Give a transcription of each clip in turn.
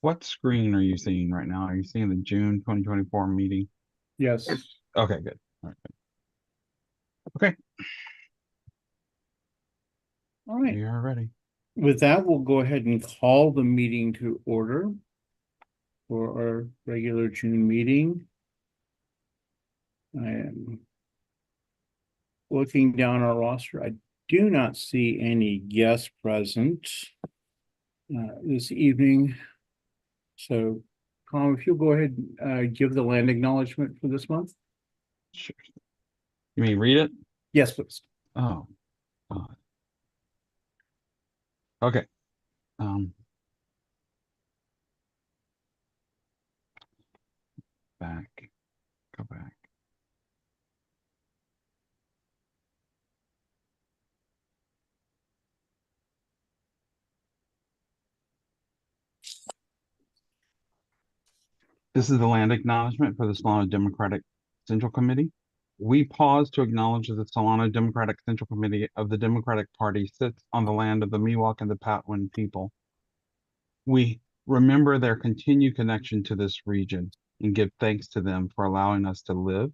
What screen are you seeing right now? Are you seeing the June 2024 meeting? Yes. Okay, good. All right, good. Okay, All right. we are ready. With that, we'll go ahead and call the meeting to order for our regular June meeting. I am looking down our roster. I do not see any guests present this evening. So, Tom, if you'll go ahead and give the land acknowledgement for this month. Sure. You mean read it? Yes, please. Oh, God. Okay. Um, back. Go back. This is the land acknowledgement for the Solano Democratic Central Committee. We pause to acknowledge that the Solano Democratic Central Committee of the Democratic Party sits on the land of the Miwok and the Patwin people. We remember their continued connection to this region and give thanks to them for allowing us to live,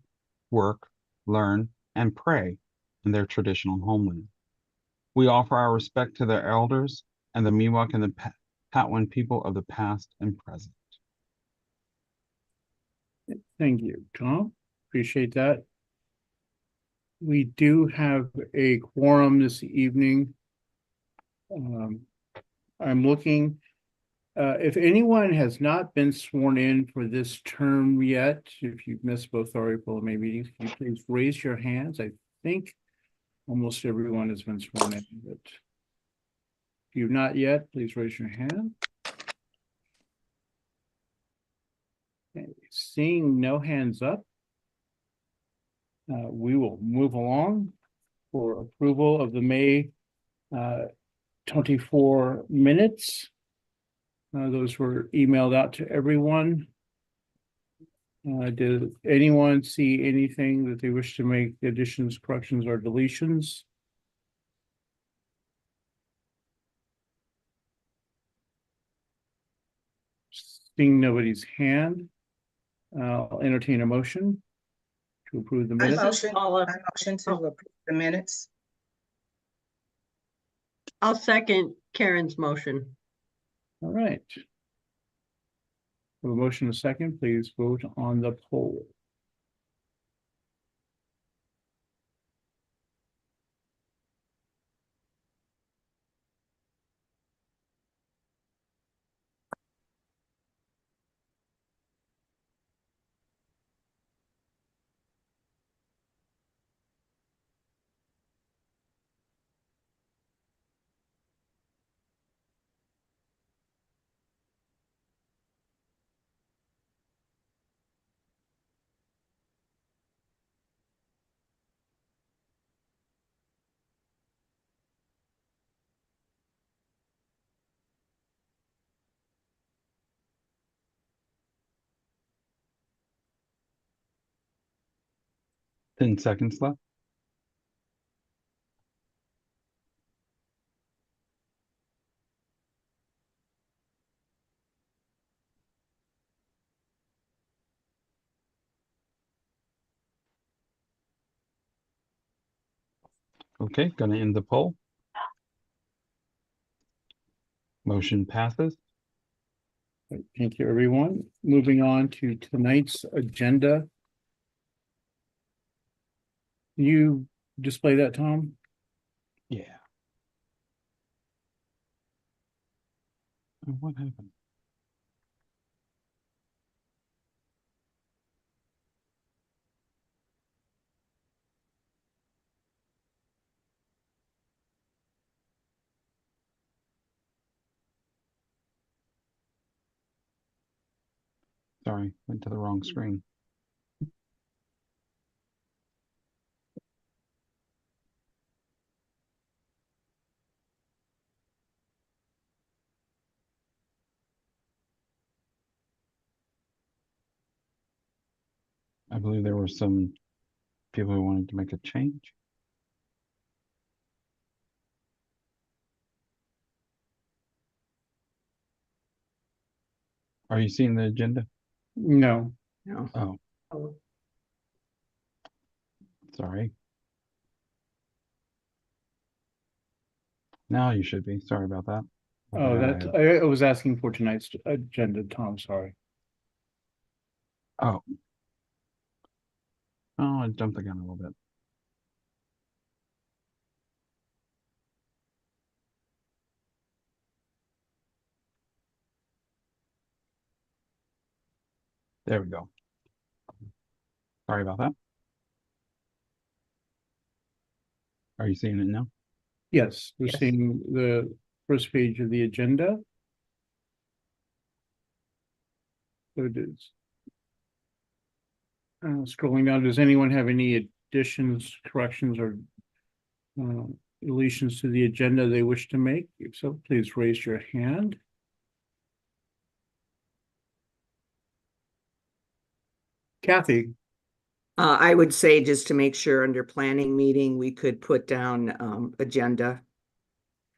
work, learn, and pray in their traditional homeland. We offer our respect to their elders and the Miwok and the Patwin people of the past and present. Thank you, Tom. Appreciate that. We do have a quorum this evening. I'm looking. If anyone has not been sworn in for this term yet, if you've missed both our April and May meetings, can you please raise your hands? I think almost everyone has been sworn in, but if you've not yet, please raise your hand. Okay. Seeing no hands up, we will move along for approval of the May 24 minutes. Those were emailed out to everyone. Did anyone see anything that they wish to make additions, corrections, or deletions? Seeing nobody's hand, I'll entertain a motion to approve the minutes. I motion to approve the minutes. I'll second Karen's motion. All right. A motion a second, please vote on the poll. Ten seconds left. Okay, gonna end the poll. Motion passes. Thank you, everyone. Moving on to tonight's agenda. Can you display that, Tom? Yeah. Oh, what happened? Sorry, went to the wrong screen. I believe there were some people who wanted to make a change. Are you seeing the agenda? No. No. Oh, Oh, sorry. Now you should be. Sorry about that. Oh, that, I was asking for tonight's agenda, Tom, sorry. Oh. Oh, I jumped the gun a little bit. There we go. Sorry about that. Are you seeing it now? Yes, we're Yes. seeing the first page of the agenda. So it is. Scrolling down, does anyone have any additions, corrections, or deletions to the agenda they wish to make? If so, please raise your hand. Kathy, I would say just to make sure under planning meeting, we could put down agenda.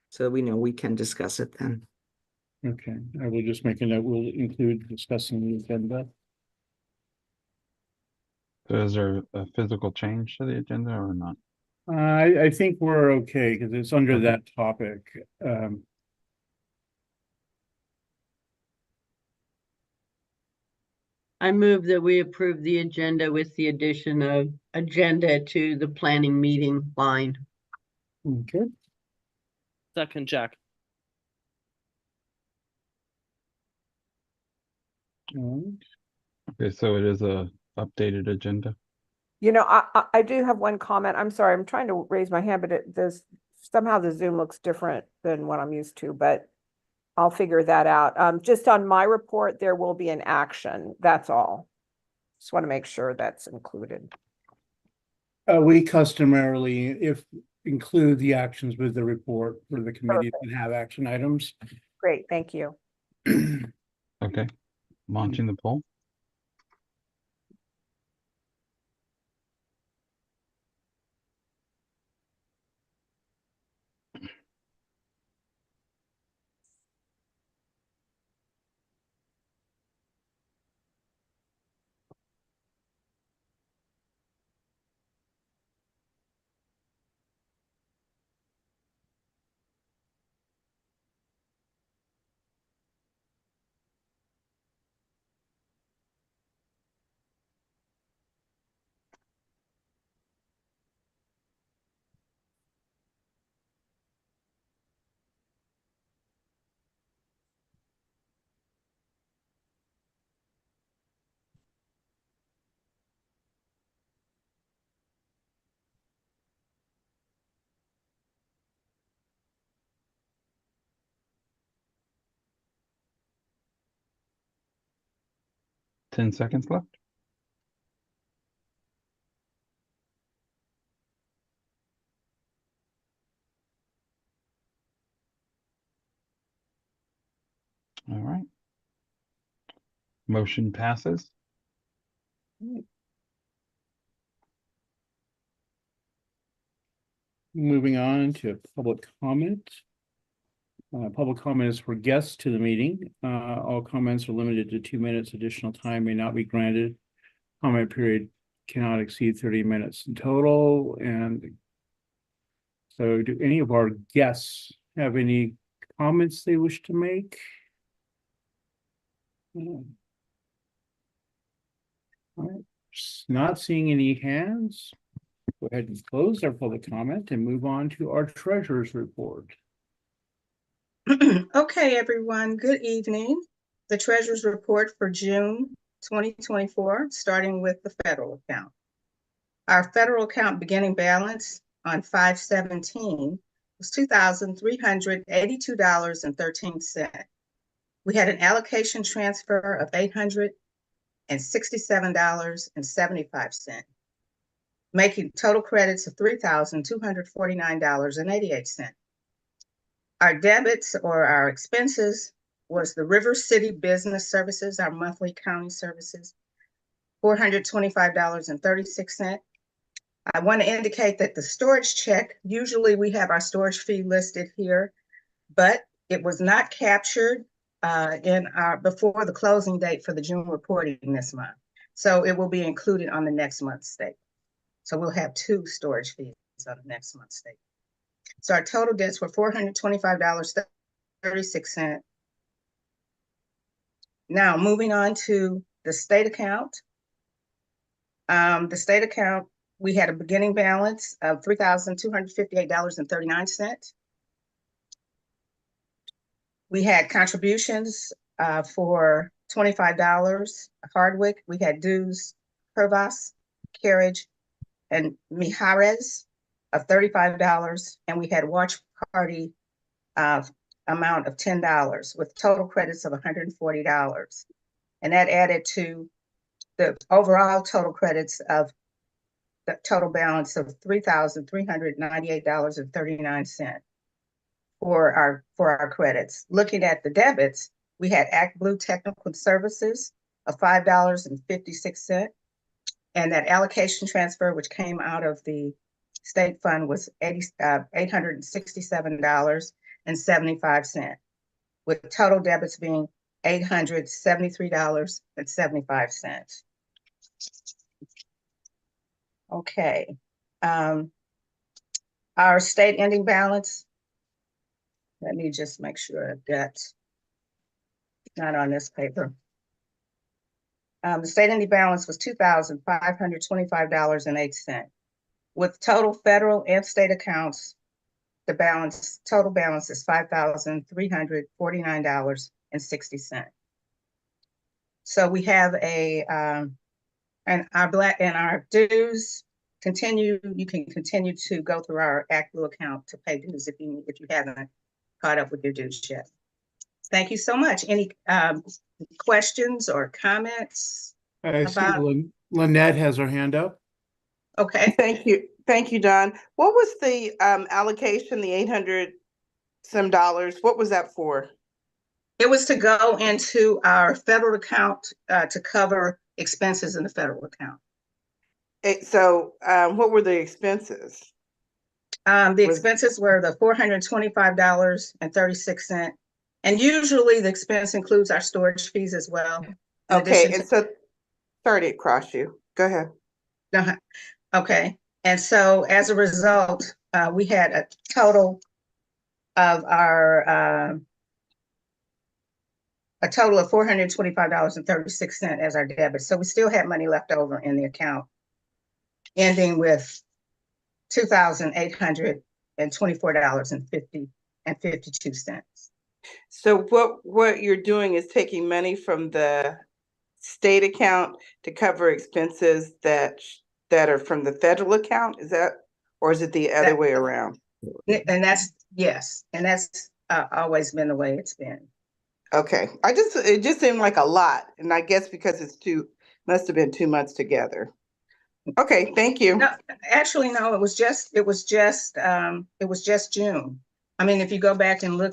So we know we can discuss it then. okay, I will just make a note, we'll include discussing the agenda. So is there a physical change to the agenda or not? I think we're okay, because it's under Okay. that topic. I move that we approve the agenda with the addition of agenda to the planning meeting line. Okay, Second, Jack. all right. Okay, so it is a updated agenda. You know, I do have one comment. I'm sorry, I'm trying to raise my hand, but somehow the Zoom looks different than what I'm used to, but I'll figure that out. Just on my report, there will be an action. That's all. Just want to make sure that's included. We customarily, include the actions with the report for the committee that have action items. Great, thank you. Okay, launching the poll. Ten seconds left. All right. Motion passes. Moving on to public comment. Public comment is for guests to the meeting. All comments are limited to 2 minutes. Additional time may not be granted. Comment period cannot exceed 30 minutes in total. And so do any of our guests have any comments they wish to make? All right, not seeing any hands. Go ahead and close our public comment and move on to our treasurer's report. Okay, everyone, good evening. The treasurer's report for June 2024, starting with the federal account. Our federal account beginning balance on 5/17 was $2,382.13. We had an allocation transfer of $867.75, making total credits of $3,249.88. Our debits or our expenses was the River City Business Services, our monthly county services, $425.36. I want to indicate that the storage check, usually we have our storage fee listed here, but it was not captured before the closing date for the June reporting this month. So it will be included on the next month's statement. So we'll have 2 storage fees on the next month's statement. So our total debts were $425.36. Now, moving on to the state account. The state account, we had a beginning balance of $3,258.39. We had contributions for $25, Hardwick. We had dues, Hervas, Carriage, and Mijares of $35. And we had watch party amount of $10 with total credits of $140. And that added to the overall total credits of the total balance of $3,398.39 for our credits. Looking at the debits, we had ActBlue Technical Services of $5.56, and that allocation transfer, which came out of the state fund, was $867.75, with total debits being $873.75. Okay. Our state ending balance, let me just make sure that's not on this paper. The state ending balance was $2,525.08. With total federal and state accounts, the total balance is $5,349.60. So we have and our dues continue. You can continue to go through our ActBlue account to pay dues if you haven't caught up with your dues yet. Thank you so much. Any questions or comments? I see Lynette has her hand up. Okay. Thank you. Thank you, Don. What was the allocation, the 800 some dollars? What was that for? It was to go into our federal account to cover expenses in the federal account. So what were the expenses? The expenses were the $425.36. And usually the expense includes our storage fees as well. Okay, and so, sorry to cross you. Go ahead. Okay, and so as a result, we had a total of $425.36 as our debit. So we still had money left over in the account, ending with $2,824.52. So what you're doing is taking money from the state account to cover expenses that are from the federal account? Is that, or is it the other way around? And that's, yes, and that's always been the way it's been. Okay, it just seemed like a lot, and I guess because must have been 2 months together. Okay, thank you. No, actually, no, it was just June. I mean, if you go back and we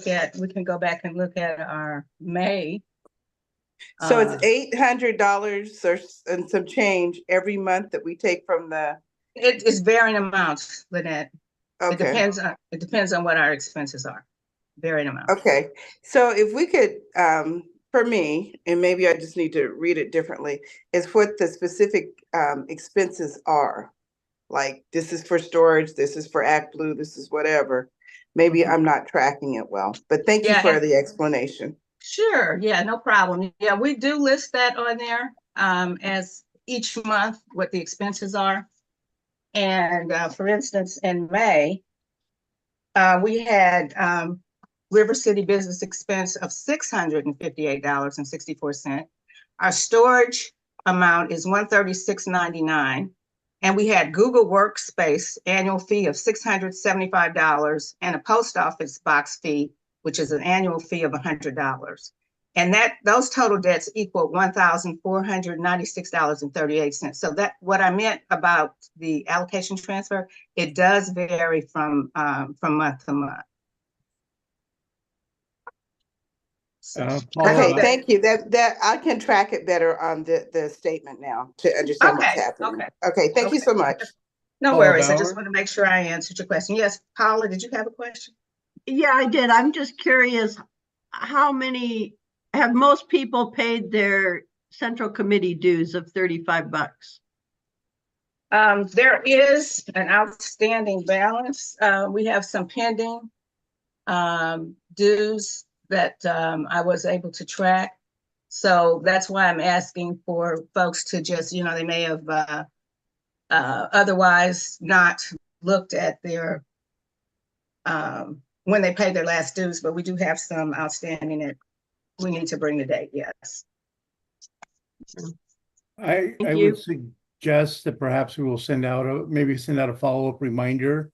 can go back and look at our May. So it's $800 and some change every month that we take from the. It is varying amounts, Lynette. Okay. It depends on what our expenses are. Varying amounts. Okay, so if we could, for me, and maybe I just need to read it differently, is what the specific expenses are. Like, this is for storage, this is for ActBlue, this is whatever. Maybe I'm not tracking it well, but thank you for the explanation. Sure, yeah, no problem. Yeah, we do list that on there as each month what the expenses are. And for instance, in May, we had River City business expense of $658.64. Our storage amount is $136.99. And we had Google Workspace annual fee of $675 and a post office box fee, which is an annual fee of $100. And those total debts equal $1,496.38. So that what I meant about the allocation transfer, it does vary from month to month. Okay, thank you. That I can track it better on the statement now to understand what's happening. Okay, thank you so much. No worries. I just want to make sure I answered your question. Yes, Paula, did you have a question? Yeah, I did. I'm just curious, how many have most people paid their central committee dues of $35? There is an outstanding balance. We have some pending dues that I was able to track. So that's why I'm asking for folks to just, they may have otherwise not looked at their when they paid their last dues, but we do have some outstanding that we need to bring to date, yes. I Thank would you. suggest that perhaps we will maybe send out a follow-up reminder.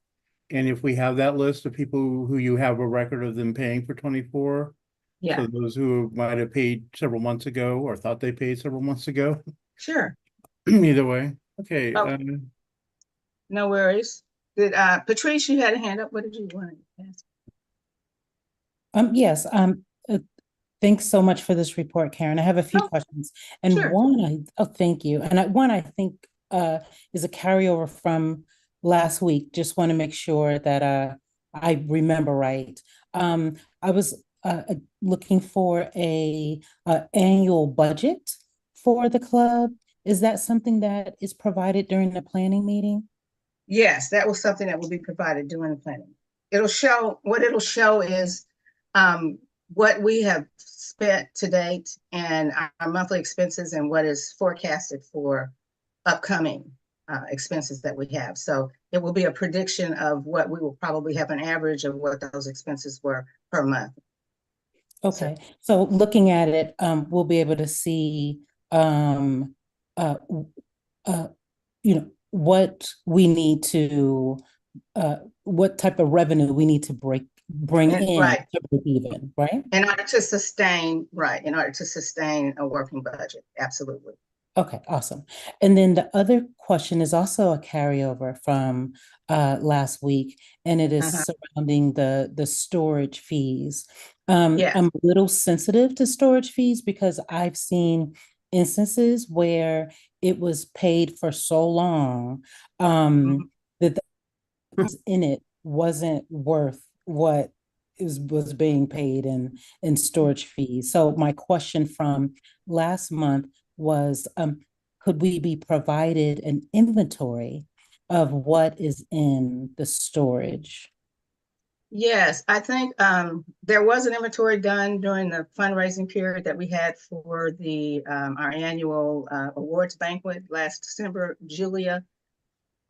And if we have that list of people who you have a record of them paying for 24, Yeah, so those who might have paid several months ago or thought they paid several months ago, sure. either way. Okay, Okay. No worries. Did Patrice, you had a hand up. What did you want to ask? Yes, thanks so much for this report, Karen. I have a few Oh, questions. And sure. thank you. And one I think is a carryover from last week. Just want to make sure that I remember right. I was looking for a annual budget for the club. Is that something that is provided during the planning meeting? Yes, that was something that will be provided during the planning. It'll show is what we have spent to date and our monthly expenses and what is forecasted for upcoming expenses that we have. So it will be a prediction of what we will probably have an average of what those expenses were per month. Okay, so looking at it, we'll be able to see, what we need to, what type of revenue we need to bring in Right. to break even, right? In order to sustain a working budget, absolutely. Okay, awesome. And then the other question is also a carryover from last week, and it is surrounding the storage fees. Yes. I'm a little sensitive to storage fees because I've seen instances where it was paid for so long that the in it wasn't worth what was being paid in storage fees. So my question from last month was, could we be provided an inventory of what is in the storage? Yes, I think there was an inventory done during the fundraising period that we had for the our annual awards banquet last December. Julia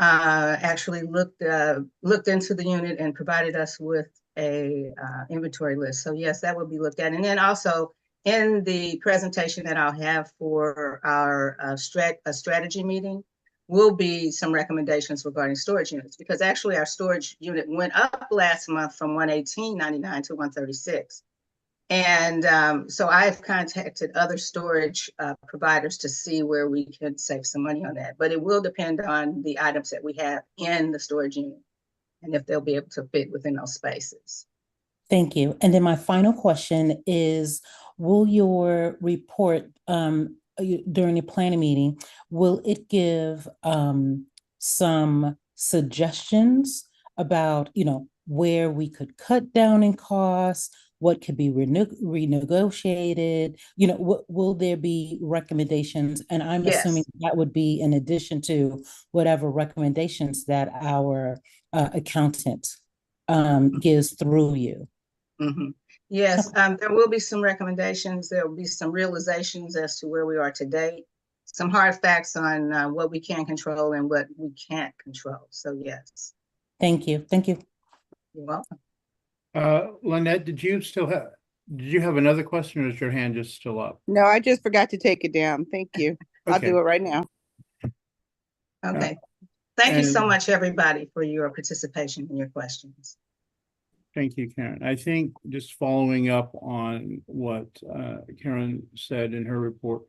actually looked into the unit and provided us with a inventory list. So yes, that will be looked at. And then also in the presentation that I'll have for our strategy meeting will be some recommendations regarding storage units, because actually our storage unit went up last month from $118.99 to $136. And so I've contacted other storage providers to see where we could save some money on that. But it will depend on the items that we have in the storage unit and if they'll be able to fit within those spaces. Thank you. And then my final question is, will your report during the planning meeting, will it give some suggestions about, where we could cut down in costs, what could be renegotiated? Will there be recommendations? And I'm assuming that would be in addition to whatever recommendations that our accountant gives through you. Mm-hmm. Yes, there will be some recommendations. There will be some realizations as to where we are today, some hard facts on what we can control and what we can't control. So yes. Thank you. Thank you. You're welcome. Lynette, did you have another question, or is your hand just still up? No, I just forgot to take it down. Thank you. I'll Okay. do it right now. Okay. Thank you so much, everybody, for your participation and your questions. Thank you, Karen. I think just following up on what Karen said in her report,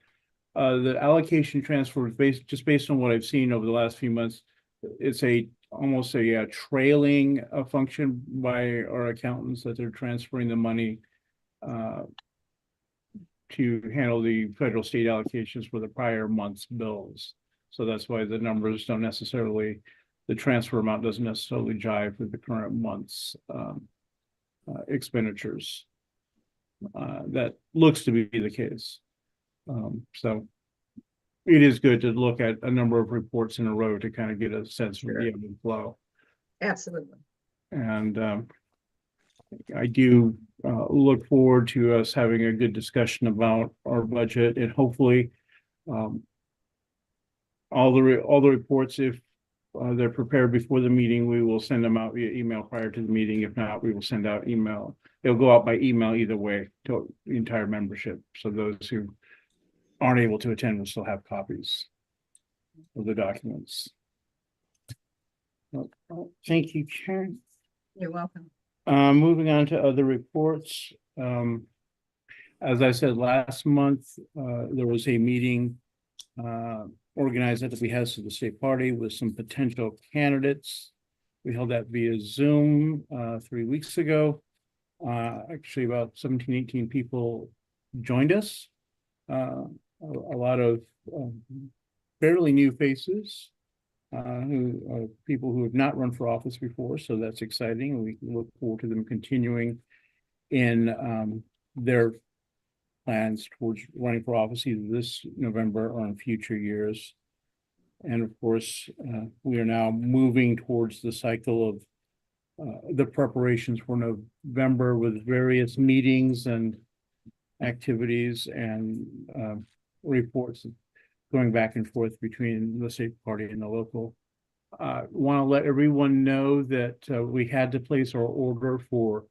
the allocation transfer is based on what I've seen over the last few months. It's almost a trailing function by our accountants, that they're transferring the money to handle the federal state allocations for the prior month's bills. So that's why the numbers don't necessarily, the transfer amount doesn't necessarily jive with the current month's expenditures. that looks to be the case. So it is good to look at a number of reports in a row to kind of get a sense of the ebb and flow. Absolutely. And I do look forward to us having a good discussion about our budget, and hopefully all the reports, if they're prepared before the meeting, we will send them out via email prior to the meeting. If not, we will send out email. It'll go out by email either way to the entire membership. So those who aren't able to attend will still have copies of the documents. Thank you, Karen. You're welcome. Moving on to other reports. As I said last month, there was a meeting organized at the behest of the state party with some potential candidates. We held that via Zoom 3 weeks ago. Actually, about 17, 18 people joined us. A lot of fairly new faces, who are people who have not run for office before, so that's exciting. We look forward to them continuing in their plans towards running for office either this November or in future years. And of course, we are now moving towards the cycle of the preparations for November with various meetings and activities and reports going back and forth between the state party and the local. Want to let everyone know that we had to place our order for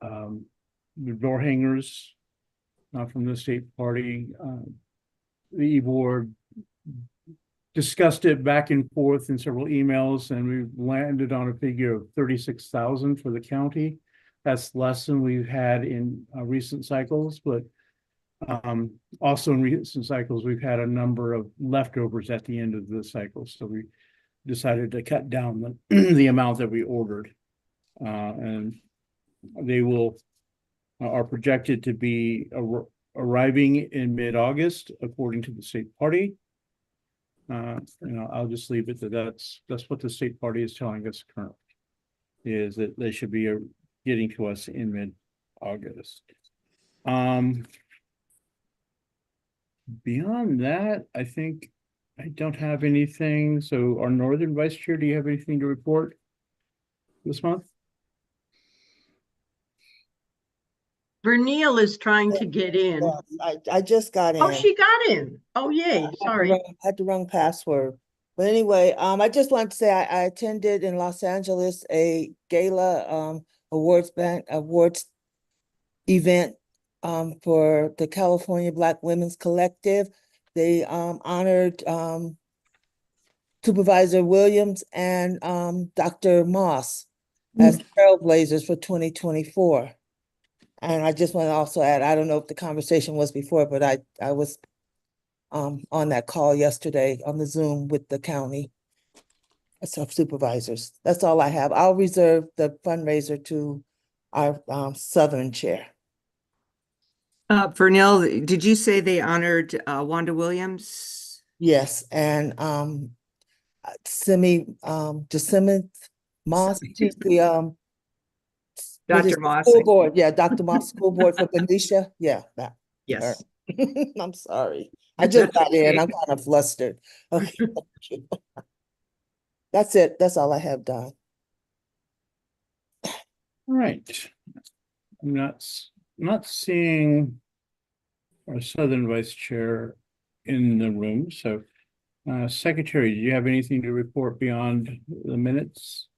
the door hangers from the state party. The e-board discussed it back and forth in several emails, and we landed on a figure of 36,000 for the county. That's less than we've had in recent cycles, but also in recent cycles, we've had a number of leftovers at the end of the cycle. So we decided to cut down the amount that we ordered. And they are projected to be arriving in mid-August, according to the state party. I'll just leave it to that's what the state party is telling us currently, is that they should be getting to us in mid-August. Beyond that, I think I don't have anything. So our Northern Vice Chair, do you have anything to report this month? Vernile is trying to get in. Yes, I just got in. Oh, she got in. Oh, yay. Sorry. Had the wrong password. But anyway, I just wanted to say I attended in Los Angeles a gala awards event for the California Black Women's Collective. They honored Supervisor Williams and Dr. Moss as trailblazers for 2024. And I just want to also add, I don't know if the conversation was before, but I was on that call yesterday on the Zoom with the county supervisors. That's all I have. I'll reserve the fundraiser to our Southern chair. Vernell, did you say they honored Wanda Williams? Yes, and Jacinth Moss, she's the Dr. Moss. School board, yeah, Dr. Moss, school board for Benicia, yeah, that. Yes. I'm sorry. I just got in. Okay. I'm kind of flustered. Okay, thank you. That's it. That's all I have, Don. All right. I'm not seeing our Southern Vice Chair in the room. So, Secretary, do you have anything to report beyond the minutes?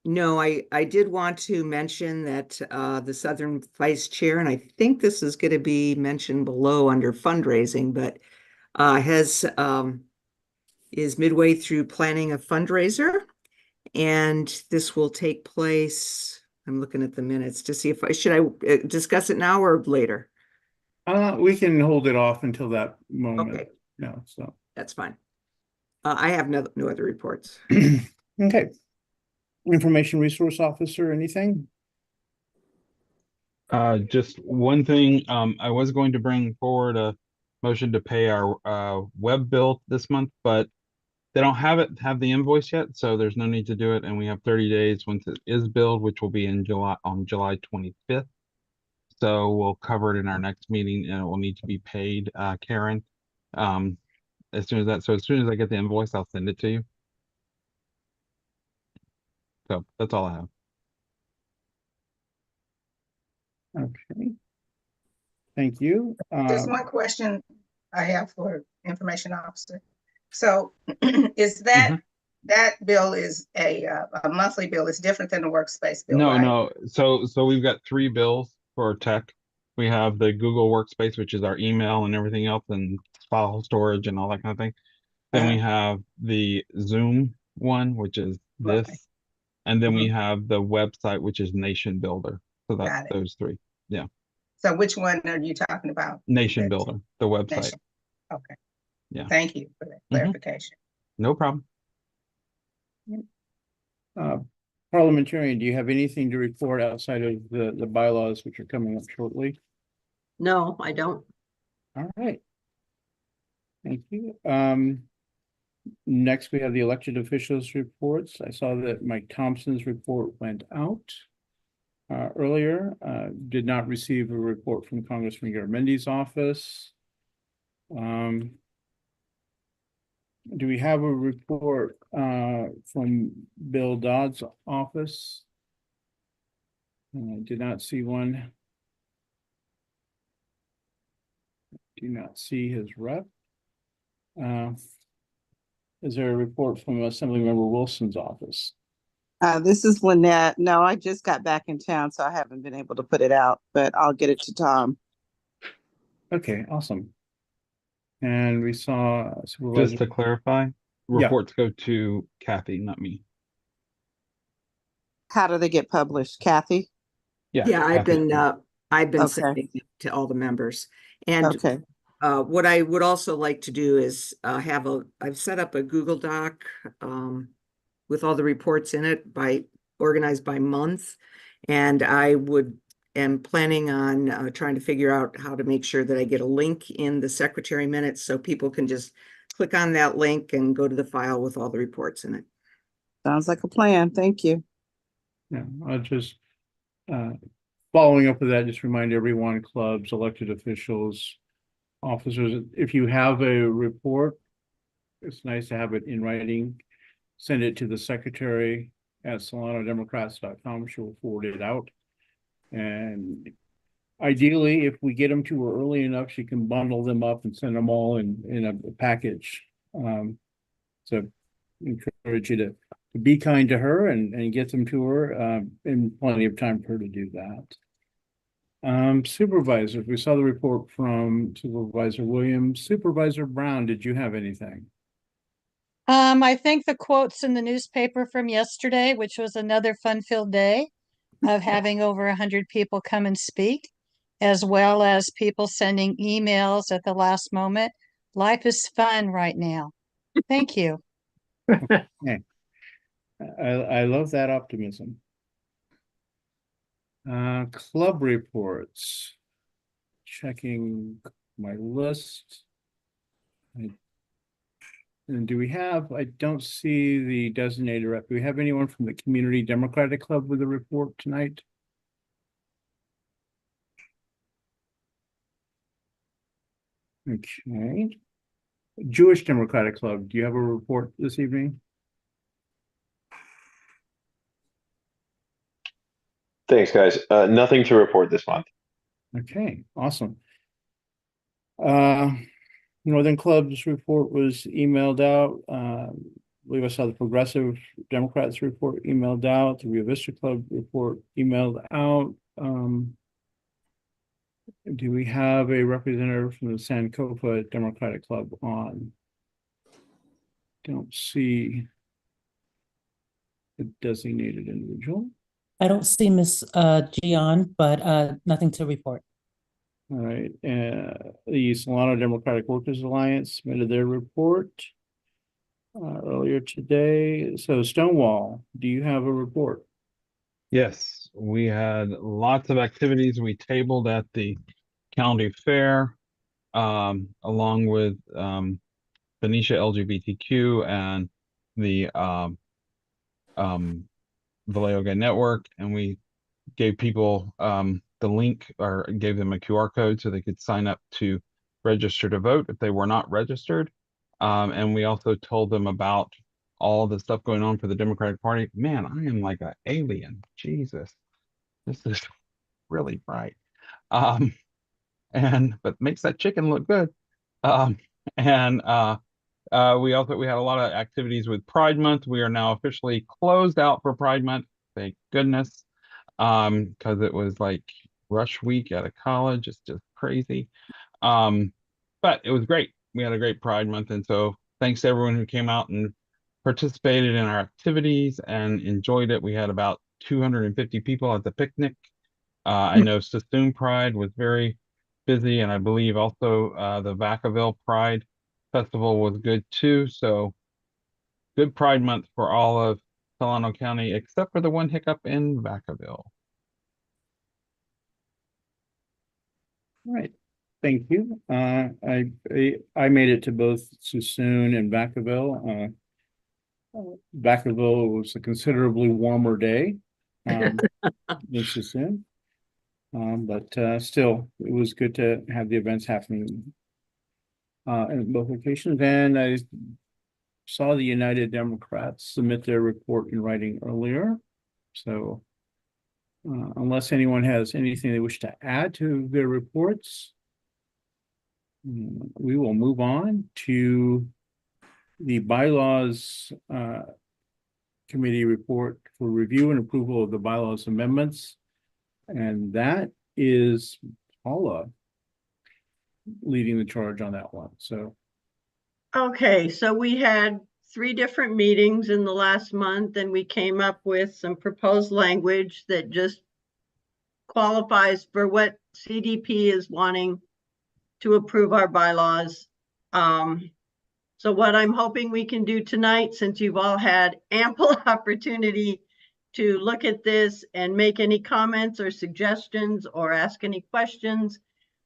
No, I did want to mention that the Southern Vice Chair, and I think this is going to be mentioned below under fundraising, but is midway through planning a fundraiser, and this will take place. I'm looking at the minutes to see if should I discuss it now or later. We can hold it off until that moment. Okay, No, so that's fine. I have no other reports. okay. Information Resource Officer, anything? Just one thing, I was going to bring forward a motion to pay our web bill this month, but they don't have the invoice yet, so there's no need to do it, and we have 30 days once it is billed, which will be on July 25th. So we'll cover it in our next meeting and it will need to be paid, Karen. As soon as I get the invoice, I'll send it to you. So that's all I have. Okay. Thank you. Just one question I have for information officer. So is that, Mhm. that bill is a monthly bill, it's different than the workspace bill, No, right? no. So we've got 3 bills for tech. We have the Google Workspace, which is our email and everything else and file storage and all that kind of thing. Then we have the Zoom one, which is Right. this. And then we Mhm. have the website, which is Nation Builder. So that's Got it. those 3. Yeah. So which one are you talking about? Nation That's- Builder, the website. Nation. Okay. Yeah. Thank you for that Mhm. clarification. No problem. Parliamentarian, do you have anything to report outside of the bylaws which are coming up shortly? No, I don't. All right. Thank you. Next we have the elected officials reports. I saw that Mike Thompson's report went out earlier. Did not receive a report from Congressman Garamendi's office. Do we have a report from Bill Dodd's office? I did not see one. Do not see his rep. Is there a report from Assemblymember Wilson's office? This is Lynette. No, I just got back in town, so I haven't been able to put it out, but I'll get it to Tom. Okay, awesome. And we saw Just Supervisor. to clarify, Yeah. reports go to Kathy, not me. How do they get published, Kathy? Yeah, Kathy. I've been Okay. sending it to all the members. And Okay, what I would also like to do is I've set up a Google Doc with all the reports in it organized by month. And am planning on trying to figure out how to make sure that I get a link in the secretary minutes so people can just click on that link and go to the file with all the reports in it. sounds like a plan. Thank you. Yeah, I'll just following up with that, just remind everyone, clubs, elected officials, officers, if you have a report, it's nice to have it in writing. Send it to the secretary at solanodemocrats.com. She will forward it out. And ideally, if we get them to her early enough, she can bundle them up and send them all in a package. So encourage you to be kind to her and get them to her in plenty of time for her to do that. Supervisors, we saw the report from Supervisor Williams. Supervisor Brown, did you have anything? I think the quotes in the newspaper from yesterday, which was another fun-filled day of having over 100 people come and speak, as well as people sending emails at the last moment. Life is fun right now. Thank you. I love that optimism. Club reports. Checking my list. And do we have, I don't see the designated rep. Do we have anyone from the Community Democratic Club with a report tonight? Okay. Jewish Democratic Club, do you have a report this evening? Thanks, guys. Nothing to report this month. Okay, awesome. Northern Club's report was emailed out. I believe I saw the Progressive Democrats report emailed out, the Rio Vista Club report emailed out. Do we have a representative from the Sankofa Democratic Club on? Don't see a designated individual. I don't see Miss Gian, but nothing to report. All right, the Solano Democratic Workers Alliance submitted their report earlier today. So Stonewall, do you have a report? Yes, we had lots of activities we tabled at the county fair, along with Benicia LGBTQ and the Vallejo Gay Network, and we gave people the link or gave them a QR code so they could sign up to register to vote if they were not registered. And we also told them about all the stuff going on for the Democratic Party. Man, I am like an alien. Jesus, this is really bright. But makes that chicken look good. And we had a lot of activities with Pride Month. We are now officially closed out for Pride Month. Thank goodness. Because it was like rush week at a college. It's just crazy. But it was great. We had a great Pride Month. And so thanks to everyone who came out and participated in our activities and enjoyed it. We had about 250 people at the picnic. I know Sassoon Pride was very busy, and I believe also the Vacaville Pride Festival was good too. So good Pride Month for all of Solano County, except for the one hiccup in Vacaville. All right, thank you. I made it to both Sassoon and Vacaville. Vacaville was a considerably warmer day than Sassoon. But still, it was good to have the events happening in both locations. And I saw the United Democrats submit their report in writing earlier. So unless anyone has anything they wish to add to their reports, we will move on to the bylaws committee report for review and approval of the bylaws amendments. And that is Paula leading the charge on that one. So, Okay, so we had 3 different meetings in the last month, and we came up with some proposed language that just qualifies for what CDP is wanting to approve our bylaws. So what I'm hoping we can do tonight, since you've all had ample opportunity to look at this and make any comments or suggestions or ask any questions,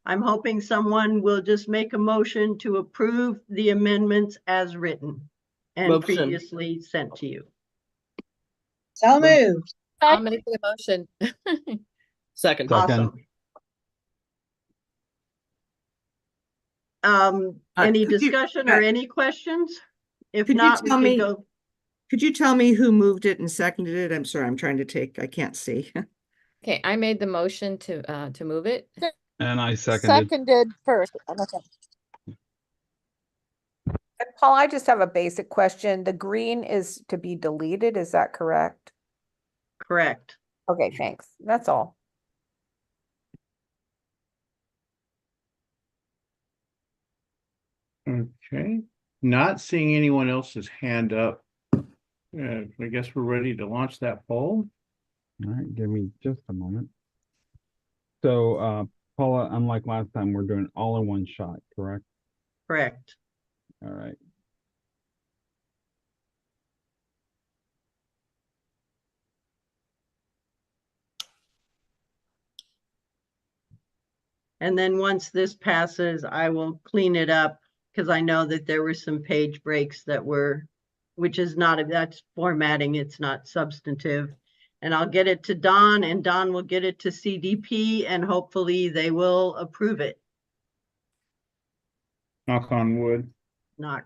I'm hoping someone will just make a motion to approve the amendments as written and Motion. previously sent to you. So moved. I'll make the motion. Second. Awesome. Any could you- discussion or any questions? If could you not, we tell could me- go. Could you tell me who moved it and seconded it? I'm sorry, I'm trying to I can't see. Okay, I made the motion to move it. And I seconded. Seconded first. Paul, I just have a basic question. The green is to be deleted, is that correct? Correct. Okay, thanks. That's all. okay, not seeing anyone else's hand up. I guess we're ready to launch that poll. All right, give me just a moment. So, Paula, unlike last time, we're doing all in one shot, correct? Correct. All right. And then once this passes, I will clean it up because I know that there were some page breaks that were, which is not, that's formatting, it's not substantive. And I'll get it to Don, and Don will get it to CDP, and hopefully they will approve it. Knock on wood. Knock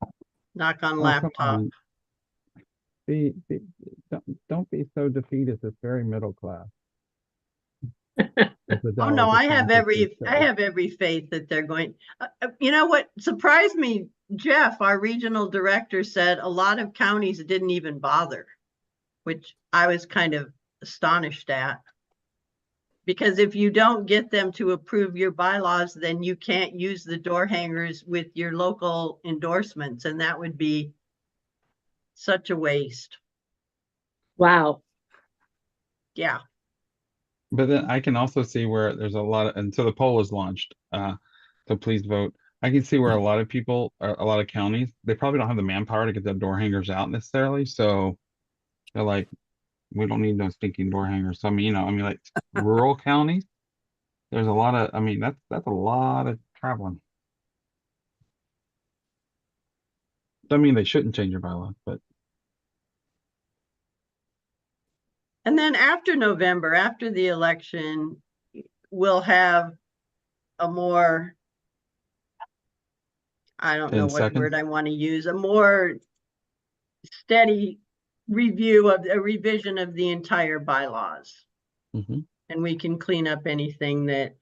on Oh, come laptop. on. Don't be so defeatist. It's very middle class. Oh no, I have every faith that they're going. You know what surprised me, Jeff, our regional director, said a lot of counties didn't even bother, which I was kind of astonished at. Because if you don't get them to approve your bylaws, then you can't use the door hangers with your local endorsements, and that would be such a waste. Wow. Yeah. But then I can also see where there's a lot of, and so the poll is launched. So please vote. I can see where a lot of people, a lot of counties, they probably don't have the manpower to get the door hangers out necessarily. So they're like, we don't need no stinking door hangers. So I mean, like rural counties, there's a lot of, that's a lot of traveling. I mean, they shouldn't change your bylaws, but. And then after November, after the election, we'll have a more, I don't 10 know what seconds. word I want to use, a more steady review of a revision of the entire bylaws. Mhm. And we can clean up anything that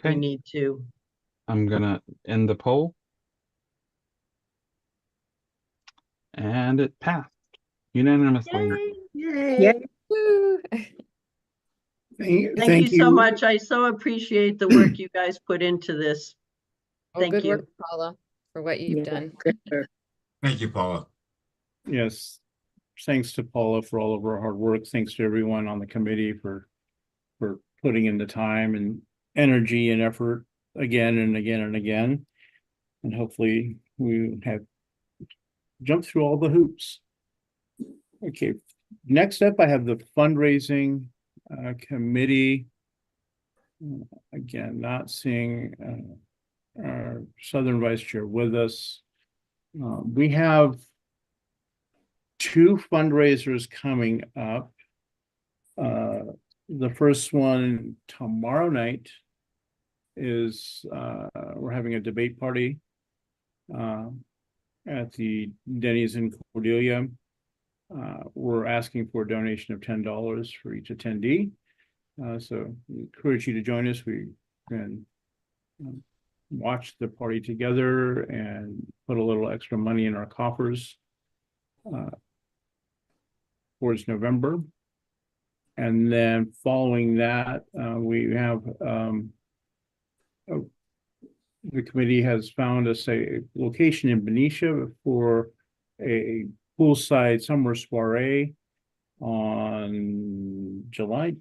we Okay, need to. I'm gonna end the poll. And it passed unanimously. Yay. Woo. Thank you so much. I so appreciate the work you guys put into this. Oh, Thank good you. work, Paula, for what you've done. Thank you, Paula. Yes, thanks to Paula for all of her hard work. Thanks to everyone on the committee for putting in the time and energy and effort again and again and again. And hopefully we have jumped through all the hoops. Okay, next up, I have the fundraising committee. Again, not seeing our Southern Vice Chair with us. We have two fundraisers coming up. The first one tomorrow night is we're having a debate party at the Denny's in Cordelia. We're asking for a donation of $10 for each attendee. So we encourage you to join us. We can watch the party together and put a little extra money in our coffers towards November. And then following that, we have the committee has found us a location in Benicia for a poolside summer soiree on July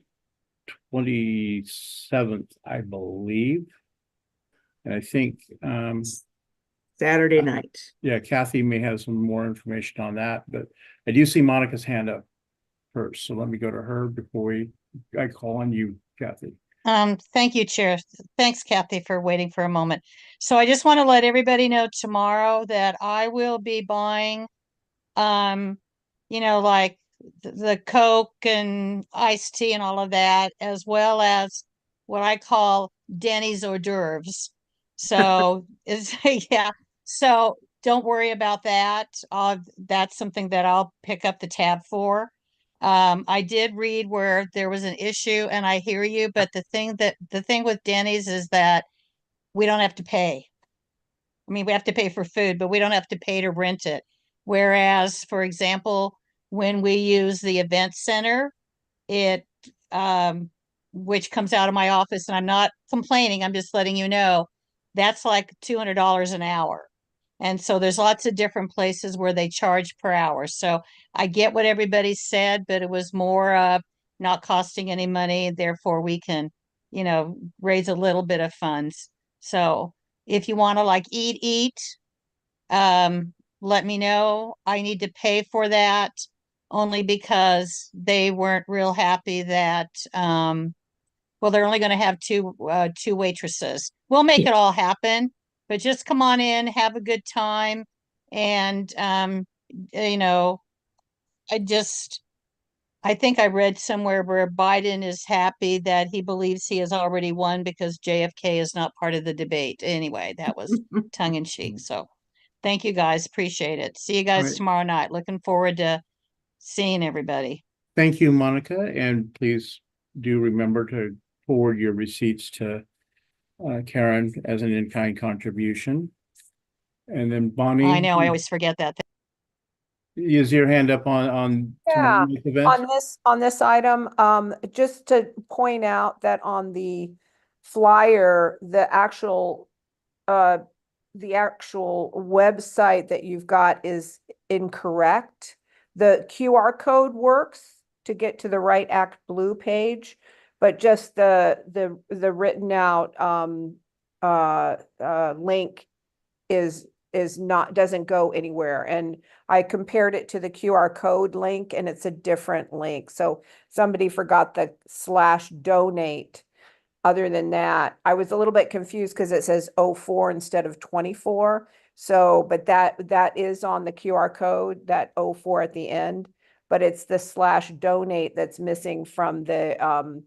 27th, I believe. And I think Saturday night. yeah, Kathy may have some more information on that, but I do see Monica's hand up first. So let me go to her before I call on you, Kathy. Thank you, Chair. Thanks, Kathy, for waiting for a moment. So I just want to let everybody know tomorrow that I will be buying, like the Coke and iced tea and all of that, as well as what I call Denny's hors d'oeuvres. So yeah. So don't worry about that. That's something that I'll pick up the tab for. I did read where there was an issue, and I hear you, but the thing with Denny's is that we don't have to pay. I mean, we have to pay for food, but we don't have to pay to rent it. Whereas, for example, when we use the event center, it which comes out of my office, and I'm not complaining, I'm just letting you know, that's like $200 an hour. And so there's lots of different places where they charge per hour. So I get what everybody said, but it was more not costing any money. Therefore, we can, raise a little bit of funds. So if you want to like eat, let me know. I need to pay for that only because they weren't real happy that, well, they're only going to have two waitresses. We'll make it all happen, but just come on in, have a good time. And, I think I read somewhere where Biden is happy that he believes he has already won because JFK is not part of the debate. Anyway, that was tongue in cheek. So thank you guys. Appreciate it. See you guys right. tomorrow night. Looking forward to seeing everybody. Thank you, Monica, and please do remember to forward your receipts to Karen as an in-kind contribution. And then Bonnie. I know, I always forget that. Use your hand up on Yeah, tomorrow night's event. on this item, just to point out that on the flyer, the actual website that you've got is incorrect. The QR code works to get to the right Act Blue page, but just the written out link doesn't go anywhere. And I compared it to the QR code link and it's a different link. So somebody forgot the /donate. Other than that, I was a little bit confused because it says 04 instead of 24. So, but that is on the QR code, that 04 at the end, but it's the /donate that's missing from the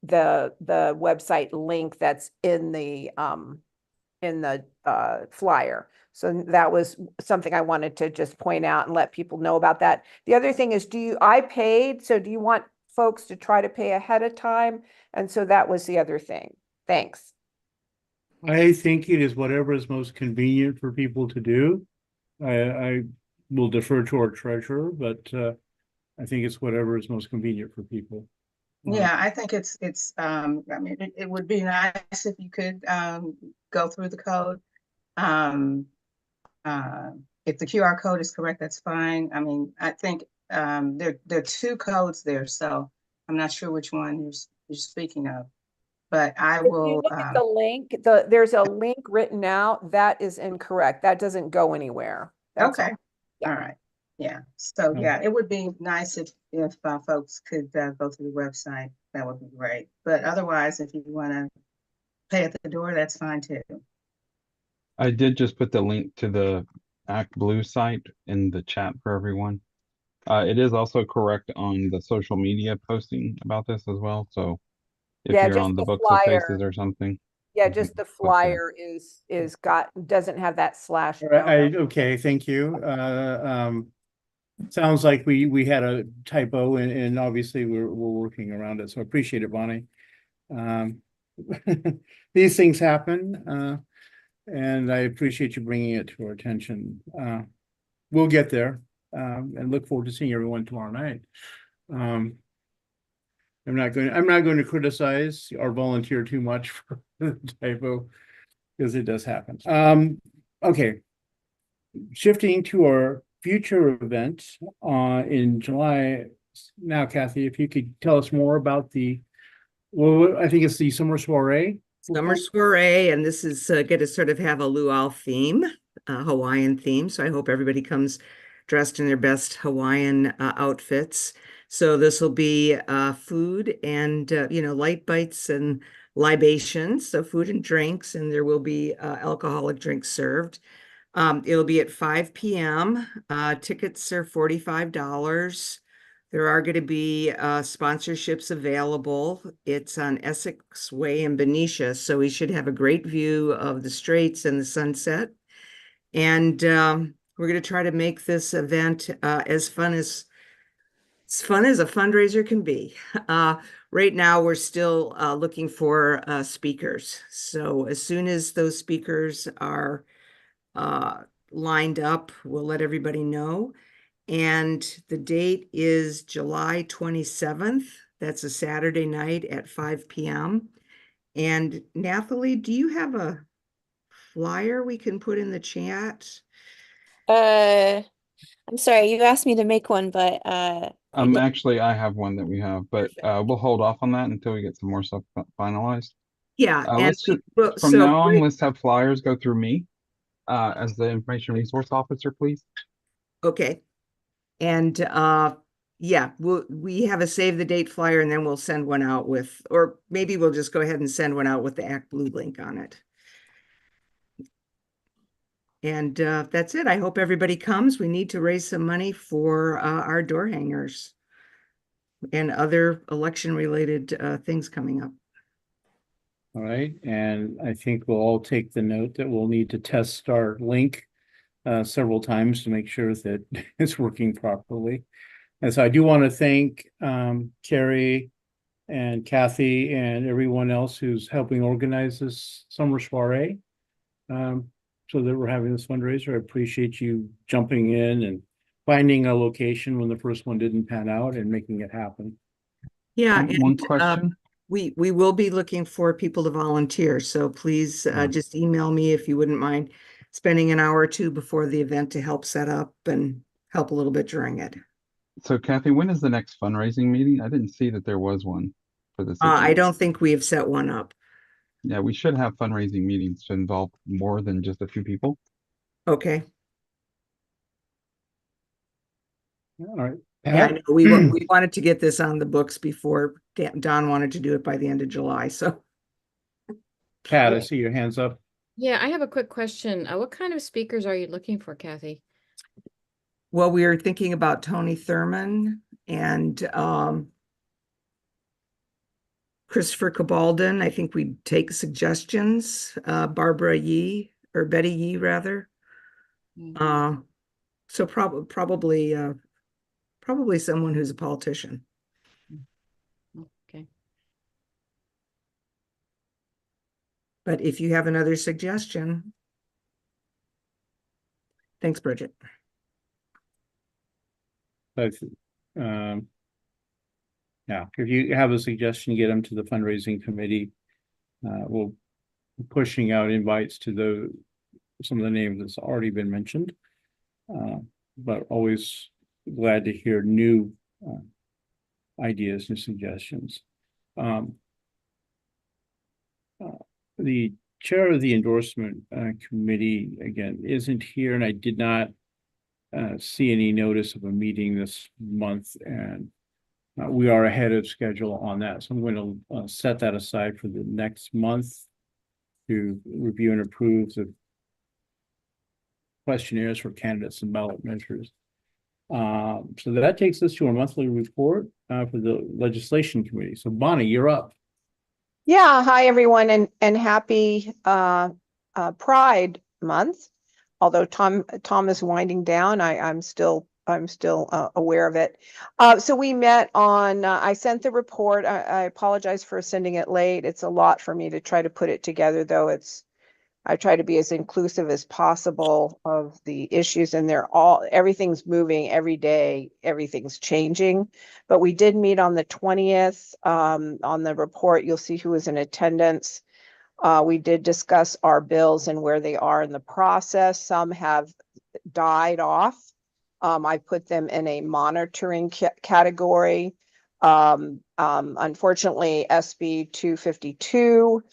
the website link that's in the flyer. So that was something I wanted to just point out and let people know about that. The other thing is, I paid, so do you want folks to try to pay ahead of time? And so that was the other thing. Thanks. I think it is whatever is most convenient for people to do. I will defer to our treasurer, but I think it's whatever is most convenient for people. Yeah, I think I mean, it would be nice if you could go through the code. If the QR code is correct, that's fine. I mean, I think there are two codes there, so I'm not sure which one you're speaking of. But I If you will. look at the link, there's a link written out that is incorrect. That doesn't go anywhere. That's Okay. all. Yeah. All right. Yeah. So yeah, it would be nice if folks could go to the website. That would be great. But otherwise, if you want to pay at the door, that's fine too. I did just put the link to the Act Blue site in the chat for everyone. It is also correct on the social media posting about this as well. So if Yeah, you're just on the the Books of flyer. Faces or something. Yeah, you can just the click there. flyer doesn't have that slash. Okay, thank you. Sounds like we had a typo and obviously we're working around it. So I appreciate it, Bonnie. These things happen, and I appreciate you bringing it to our attention. We'll get there, and look forward to seeing everyone tomorrow night. I'm not going to criticize our volunteer too much for the typo, because it does happen. Okay. Shifting to our future event in July. Now, Kathy, if you could tell us more about I think it's the summer soiree. Summer soiree, and this is going to sort of have a luau theme, Hawaiian theme. So I hope everybody comes dressed in their best Hawaiian outfits. So this will be food and light bites and libations, so food and drinks, and there will be alcoholic drinks served. It'll be at 5 p.m. Tickets are $45. There are going to be sponsorships available. It's on Essex Way in Benicia, so we should have a great view of the Straits and the sunset. And we're going to try to make this event as fun as a fundraiser can be. Right now, we're still looking for speakers. So as soon as those speakers are lined up, we'll let everybody know. And the date is July 27th. That's a Saturday night at 5 p.m. And Nathalie, do you have a flyer we can put in the chat? I'm sorry, you asked me to make one, but Actually, I have one that we have, but we'll hold off on that until we get some more stuff finalized. Yeah, and Let's just from now on, let's have flyers go through me as the information resource officer, please. Okay. And yeah, we have a save the date flyer, and then we'll send one out or maybe we'll just go ahead and send one out with the Act Blue link on it. And that's it. I hope everybody comes. We need to raise some money for our door hangers and other election related things coming up. All right, and I think we'll all take the note that we'll need to test our link several times to make sure that it's working properly. And so I do want to thank Carrie and Kathy and everyone else who's helping organize this summer soiree, so that we're having this fundraiser. I appreciate you jumping in and finding a location when the first one didn't pan out and making it happen. Yeah, one question. We will be looking for people to volunteer, so please just email me if you wouldn't mind spending an hour or two before the event to help set up and help a little bit during it. So Kathy, when is the next fundraising meeting? I didn't see that there was one for this. I don't think we have set one up. Yeah, we should have fundraising meetings to involve more than just a few people. Okay. All right. Yeah, I know. We wanted to get this on the books before Don wanted to do it by the end of July. So, Pat, I see your hands up. Yeah, I have a quick question. What kind of speakers are you looking for, Kathy? Well, we were thinking about Tony Thurman and Christopher Cabaldon, I think we take suggestions, Barbara Yee, or Betty Yee rather. So probably someone who's a politician. Okay. But if you have another suggestion. Thanks, Bridget. But, yeah, if you have a suggestion, get them to the fundraising committee. We'll be pushing out invites to some of the names that's already been mentioned. But always glad to hear new ideas and suggestions. The chair of the endorsement committee, again, isn't here, and I did not see any notice of a meeting this month, and we are ahead of schedule on that. So I'm going to set that aside for the next month to review and approve the questionnaires for candidates and ballot measures. So that takes us to our monthly report for the legislation committee. So Bonnie, you're up. Yeah, hi everyone, and happy Pride Month. Although Tom is winding down, I'm still aware of it. So we met on. I sent the report. I apologize for sending it late. It's a lot for me to try to put it together, though. I try to be as inclusive as possible of the issues, and everything's moving every day, everything's changing. But we did meet on the 20th. On the report, you'll see who was in attendance. We did discuss our bills and where they are in the process. Some have died off. I put them in a monitoring category. Unfortunately, SB 252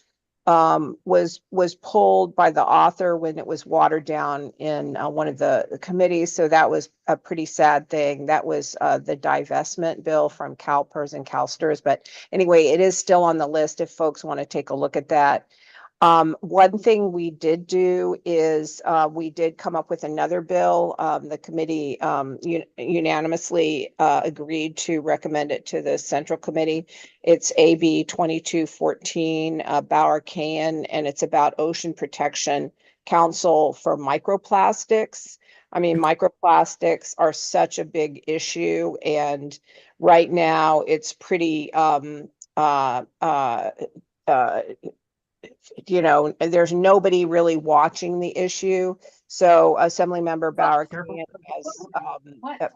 was pulled by the author when it was watered down in one of the committees. So that was a pretty sad thing. That was the divestment bill from CalPERS and CalSTRS. But anyway, it is still on the list if folks want to take a look at that. One thing we did do is we did come up with another bill. The committee unanimously agreed to recommend it to the Central Committee. It's AB 2214 Bauer Can, and it's about Ocean Protection Council for microplastics. I mean, microplastics are such a big issue, and right now it's pretty there's nobody really watching the issue. So Assemblymember Bauer has, What?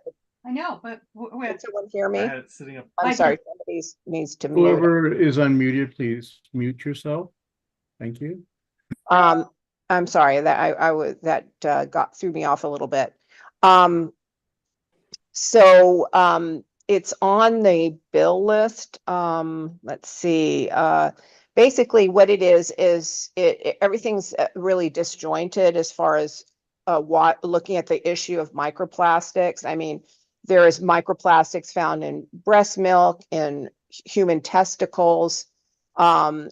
I know, but can someone hear me? Sitting up. I'm sorry, somebody needs to mute. Whoever is unmuted, please mute yourself. Thank you. I'm sorry that I was got threw me off a little bit. It's on the bill list. Let's see. Basically what it is everything's really disjointed as far as looking at the issue of microplastics. I mean, there is microplastics found in breast milk, in human testicles, and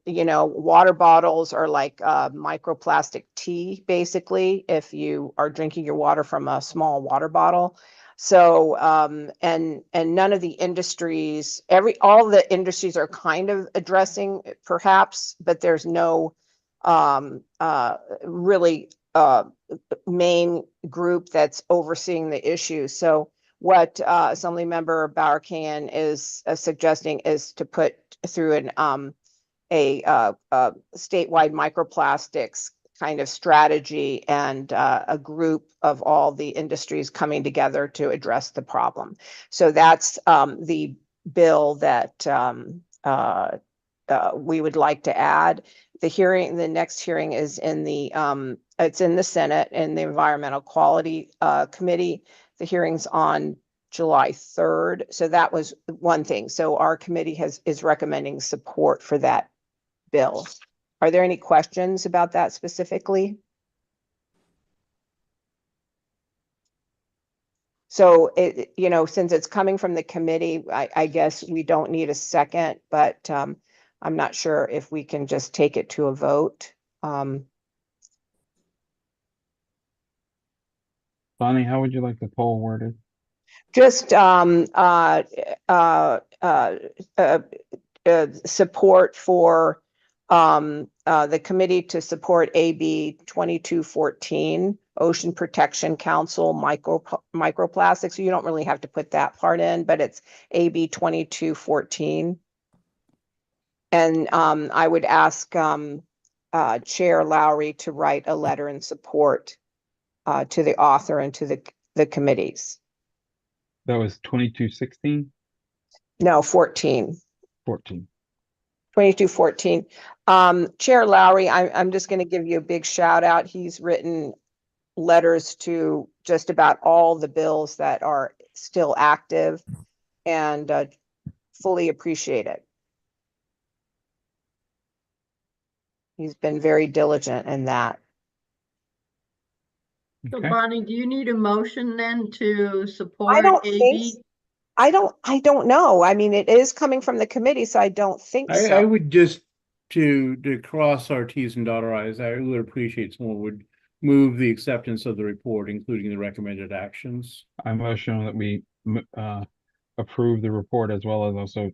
water bottles are like microplastic tea, basically, if you are drinking your water from a small water bottle. So and none of the industries, all the industries are kind of addressing it, perhaps, but there's no really main group that's overseeing the issue. So what Assemblymember Bauer Can is suggesting is to put through a statewide microplastics kind of strategy and a group of all the industries coming together to address the problem. So that's the bill that we would like to add. The next hearing is it's in the Senate in the Environmental Quality Committee. The hearing's on July 3rd. So that was one thing. So our committee is recommending support for that bill. Are there any questions about that specifically? So since it's coming from the committee, I guess we don't need a second, but I'm not sure if we can just take it to a vote. Bonnie, how would you like the poll worded? Just support for the committee to support AB 2214, Ocean Protection Council microplastics. You don't really have to put that part in, but it's AB 2214. And I would ask Chair Lowry to write a letter in support to the author and to the committees. That was 2216, No, 14. 14. 2214. Chair Lowry, I'm just going to give you a big shout out. He's written letters to just about all the bills that are still active, and fully appreciate it. He's been very diligent in that. So Okay. Bonnie, do you need a motion then to support I don't think, AB? I don't know. I mean, it is coming from the committee, so I don't think I so. would just, to cross our T's and dot our I's, I would appreciate someone would move the acceptance of the report, including the recommended actions. I motion that we approve the report as well as also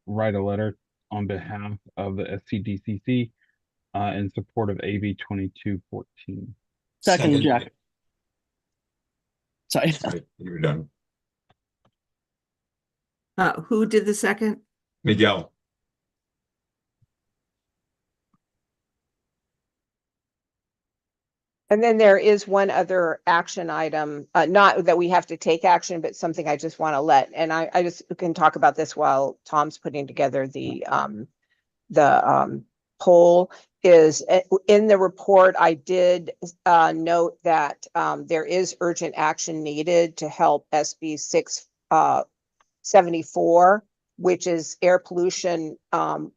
write a letter on behalf of the SCDCC in support of AB 2214. Second, Jack. Sorry. Right, you were done. Who did the second? Miguel. And then there is one other action item, not that we have to take action, but something I just want to let, and I just can talk about this while Tom's putting together the poll. Is in the report, I did note that there is urgent action needed to help SB 674, which is air pollution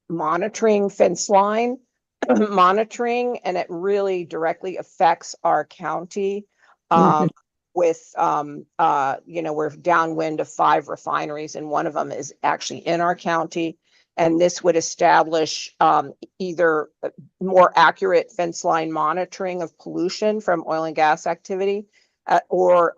monitoring fence line monitoring, and it really directly affects our county. With we're downwind of 5 refineries, and one of them is actually in our county. And this would establish either more accurate fence line monitoring of pollution from oil and gas activity, or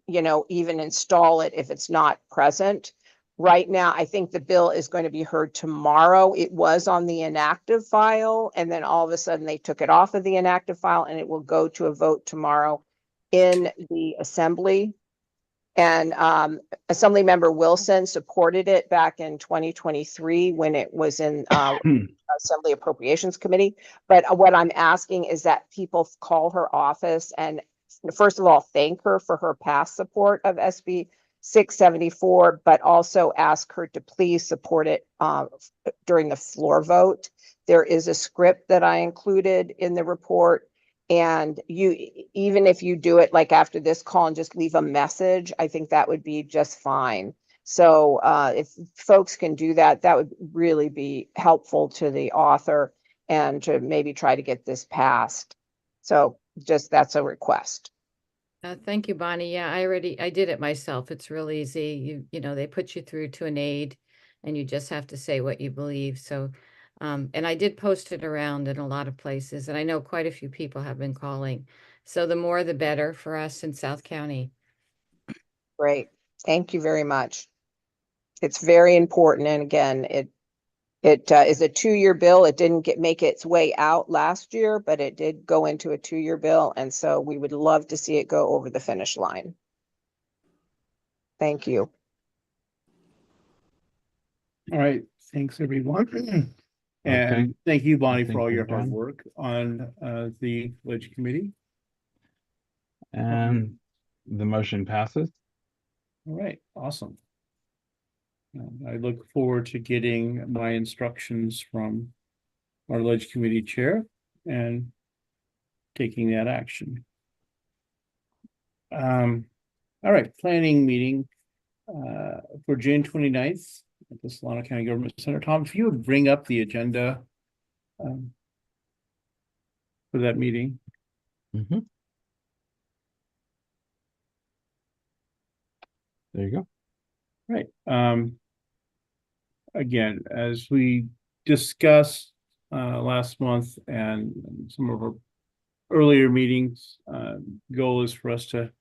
even install it if it's not present. Right now, I think the bill is going to be heard tomorrow. It was on the inactive file, and then all of a sudden they took it off of the inactive file, and it will go to a vote tomorrow in the assembly. And Assembly Member Wilson supported it back in 2023 when it was in Assembly Appropriations Committee. But what I'm asking is that people call her office and, first of all, thank her for her past support of SB 674, but also ask her to please support it during the floor vote. There is a script that I included in the report, and even if you do it like after this call and just leave a message, I think that would be just fine. So if folks can do that, that would really be helpful to the author and to maybe try to get this passed. So just that's a request. Thank you, Bonnie. Yeah, I did it myself. It's real easy. They put you through to an aide and you just have to say what you believe. So, and I did post it around in a lot of places, and I know quite a few people have been calling. So the more, the better for us in South County. Great. Thank you very much. It's very important. And again, it is a 2-year bill. It didn't make its way out last year, but it did go into a 2-year bill. And so we would love to see it go over the finish line. Thank you. All right, thanks everyone. And thank you, Bonnie, for all your hard done. work on the Ledge Committee. And the motion passes. All right, awesome. I look forward to getting my instructions from our Ledge Committee Chair and taking that action. All right, planning meeting for June 29th at the Solano County Government Center. Tom, if you would bring up the agenda for that meeting. There you go. Right. Again, as we discussed last month and some of our earlier meetings, goal is for us to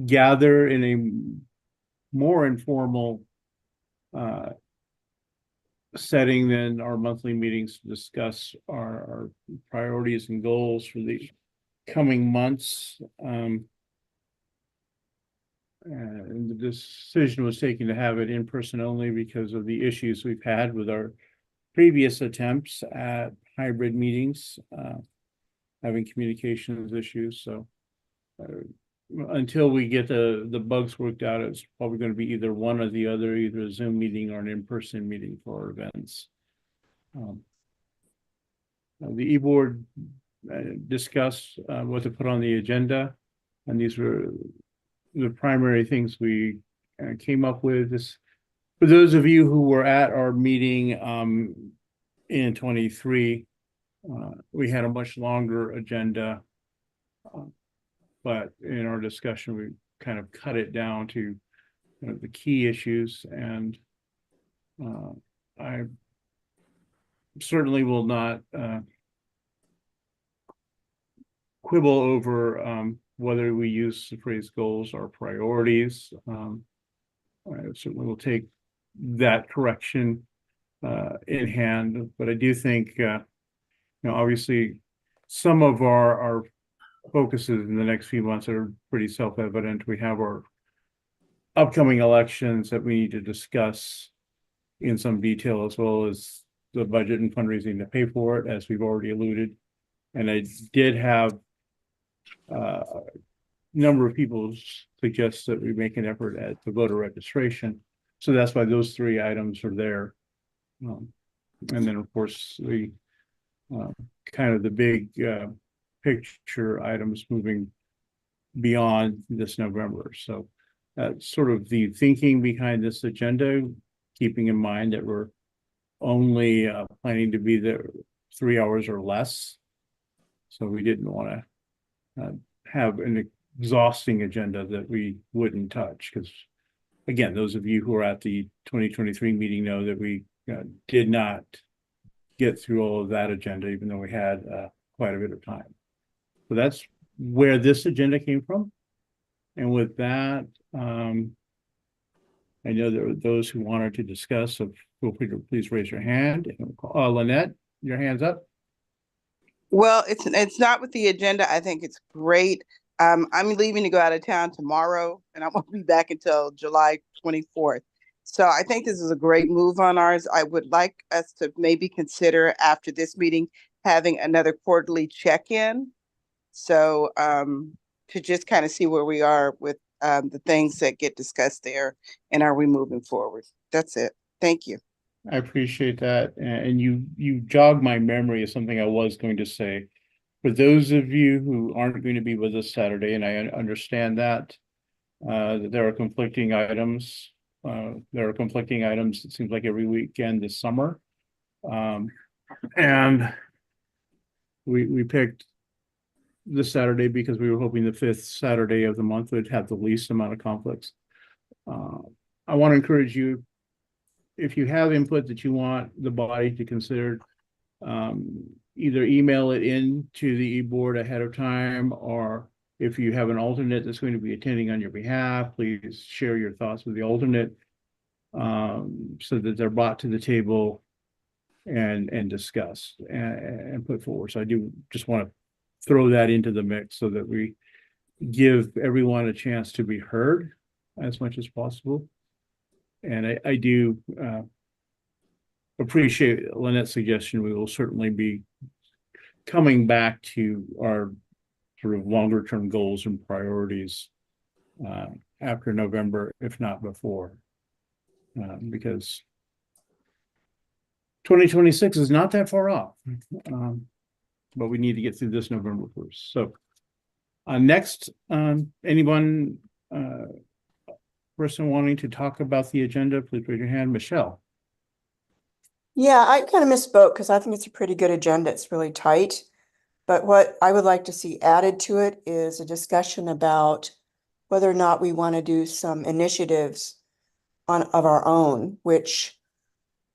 gather in a more informal setting then our monthly meetings to discuss our priorities and goals for the coming months. And the decision was taken to have it in person only because of the issues we've had with our previous attempts at hybrid meetings, having communications issues. So until we get the bugs worked out, it's probably going to be either one or the other, either a Zoom meeting or an in-person meeting for our events. The e-board discussed what to put on the agenda, and these were the primary things we came up with. This, for those of you who were at our meeting in 23, we had a much longer agenda, but in our discussion, we kind of cut it down to the key issues, and I certainly will not quibble over whether we use the phrase goals or priorities. I certainly will take that correction in hand, but I do think, obviously some of our focuses in the next few months are pretty self-evident. We have our upcoming elections that we need to discuss in some detail, as well as the budget and fundraising to pay for it, as we've already alluded. And I did have a number of people suggest that we make an effort at the voter registration. So that's why those three items are there. And then, of course, the kind of the big picture items moving beyond this November. So that's sort of the thinking behind this agenda, keeping in mind that we're only planning to be there 3 hours or less. So we didn't want to have an exhausting agenda that we wouldn't touch, because again, those of you who are at the 2023 meeting know that we did not get through all of that agenda, even though we had quite a bit of time. So that's where this agenda came from. And with that, I know there are those who wanted to discuss, so feel free to please raise your hand. Lynette, your hand's up. Well, it's not with the agenda. I think it's great. I'm leaving to go out of town tomorrow, and I won't be back until July 24th. So I think this is a great move on ours. I would like us to maybe consider after this meeting having another quarterly check-in. So to just kind of see where we are with the things that get discussed there, and are we moving forward? That's it. Thank you. I appreciate that. And you jogged my memory of something I was going to say. For those of you who aren't going to be with us Saturday, and I understand that there are conflicting items. There are conflicting items, it seems like every weekend this summer. And we picked this Saturday because we were hoping the 5th Saturday of the month would have the least amount of conflicts. I want to encourage you, if you have input that you want the body to consider, either email it in to the e-board ahead of time, or if you have an alternate that's going to be attending on your behalf, please share your thoughts with the alternate, so that they're brought to the table and discussed and put forward. So I do just want to throw that into the mix so that we give everyone a chance to be heard as much as possible. And I do appreciate Lynette's suggestion. We will certainly be coming back to our sort of longer term goals and priorities after November, if not before, because 2026 is not that far off, but we need to get through this November first. So next, anyone person wanting to talk about the agenda, please raise your hand. Michelle. Yeah, I kind of misspoke because I think it's a pretty good agenda. It's really tight. But what I would like to see added to it is a discussion about whether or not we want to do some initiatives of our own, which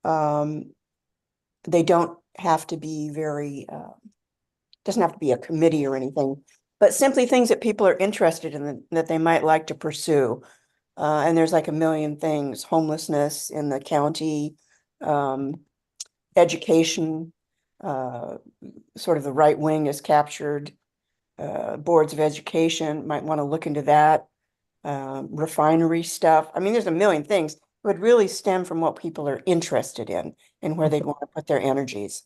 they don't have to be very, doesn't have to be a committee or anything, but simply things that people are interested in that they might like to pursue. And there's like a million things: homelessness in the county, education, sort of the right wing is captured. Boards of education might want to look into that. Refinery stuff. I mean, there's a million things. It would really stem from what people are interested in and where they'd want to put their energies.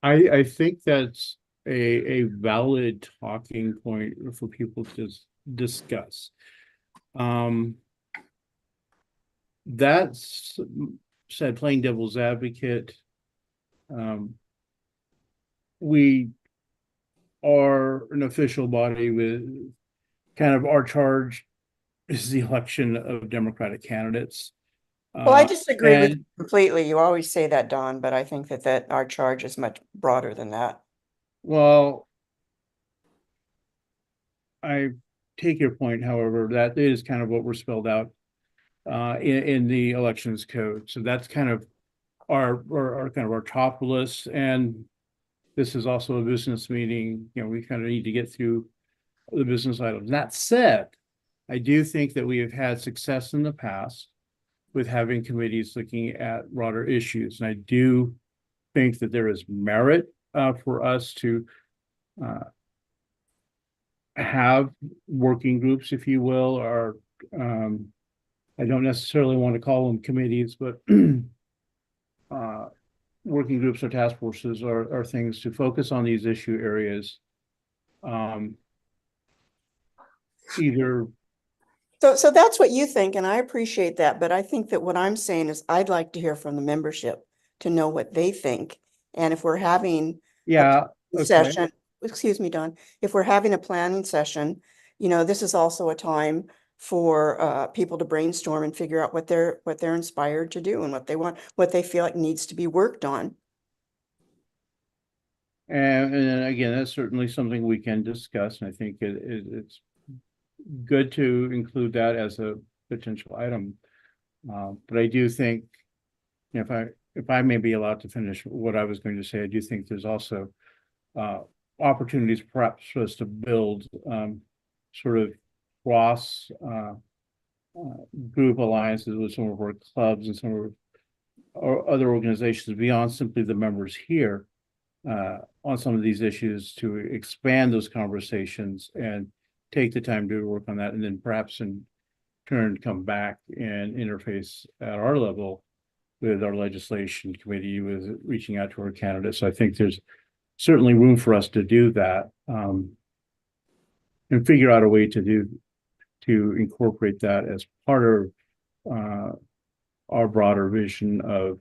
I think that's a valid talking point for people to discuss. That's said, playing devil's advocate. We are an official body with kind of our charge is the election of Democratic candidates. Well, I disagree with you and completely. You always say that, Don, but I think that our charge is much broader than that. well, I take your point, however, that is kind of what we're spelled out in the elections code. So that's kind of our kind of our top list. And this is also a business meeting. You know, we kind of need to get through the business items. That said, I do think that we have had success in the past with having committees looking at broader issues. And I do think that there is merit for us to have working groups, if you will, or I don't necessarily want to call them committees, but working groups or task forces are things to focus on these issue areas. Either So that's what you think, and I appreciate that, but I think that what I'm saying is I'd like to hear from the membership to know what they think. And if we're having yeah, a okay. session, excuse me, Don, if we're having a planning session, you know, this is also a time for people to brainstorm and figure out what they're inspired to do and what they want, what they feel like needs to be worked on. And then again, that's certainly something we can discuss, and I think it's good to include that as a potential item. But I do think, you know, if I may be allowed to finish what I was going to say, I do think there's also opportunities perhaps for us to build sort of cross group alliances with some of our clubs and some of our other organizations beyond simply the members here on some of these issues, to expand those conversations and take the time to work on that, and then perhaps in turn come back and interface at our level with our legislation committee, with reaching out to our candidates. So I think there's certainly room for us to do that and figure out a way to incorporate that as part of our broader vision of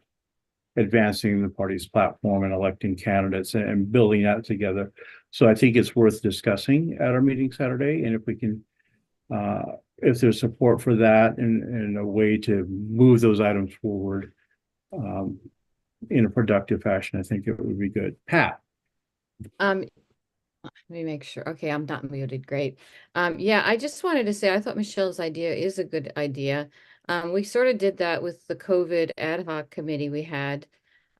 advancing the party's platform and electing candidates and building that together. So I think it's worth discussing at our meeting Saturday. And if we can, if there's support for that and a way to move those items forward in a productive fashion, I think it would be good. Pat. Let me make sure. Okay, I'm not muted. Great. Yeah, I just wanted to say I thought Michelle's idea is a good idea. We sort of did that with the COVID ad hoc committee we had,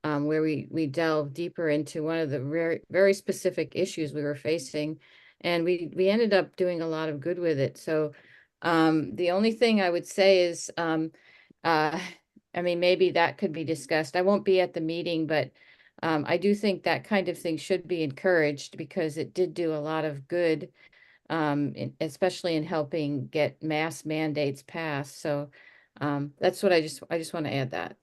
where we delved deeper into one of the very, very specific issues we were facing, and we ended up doing a lot of good with it. So the only thing I would say is, I mean, maybe that could be discussed. I won't be at the meeting, but I do think that kind of thing should be encouraged because it did do a lot of good, especially in helping get mass mandates passed. So that's what I just want to add that.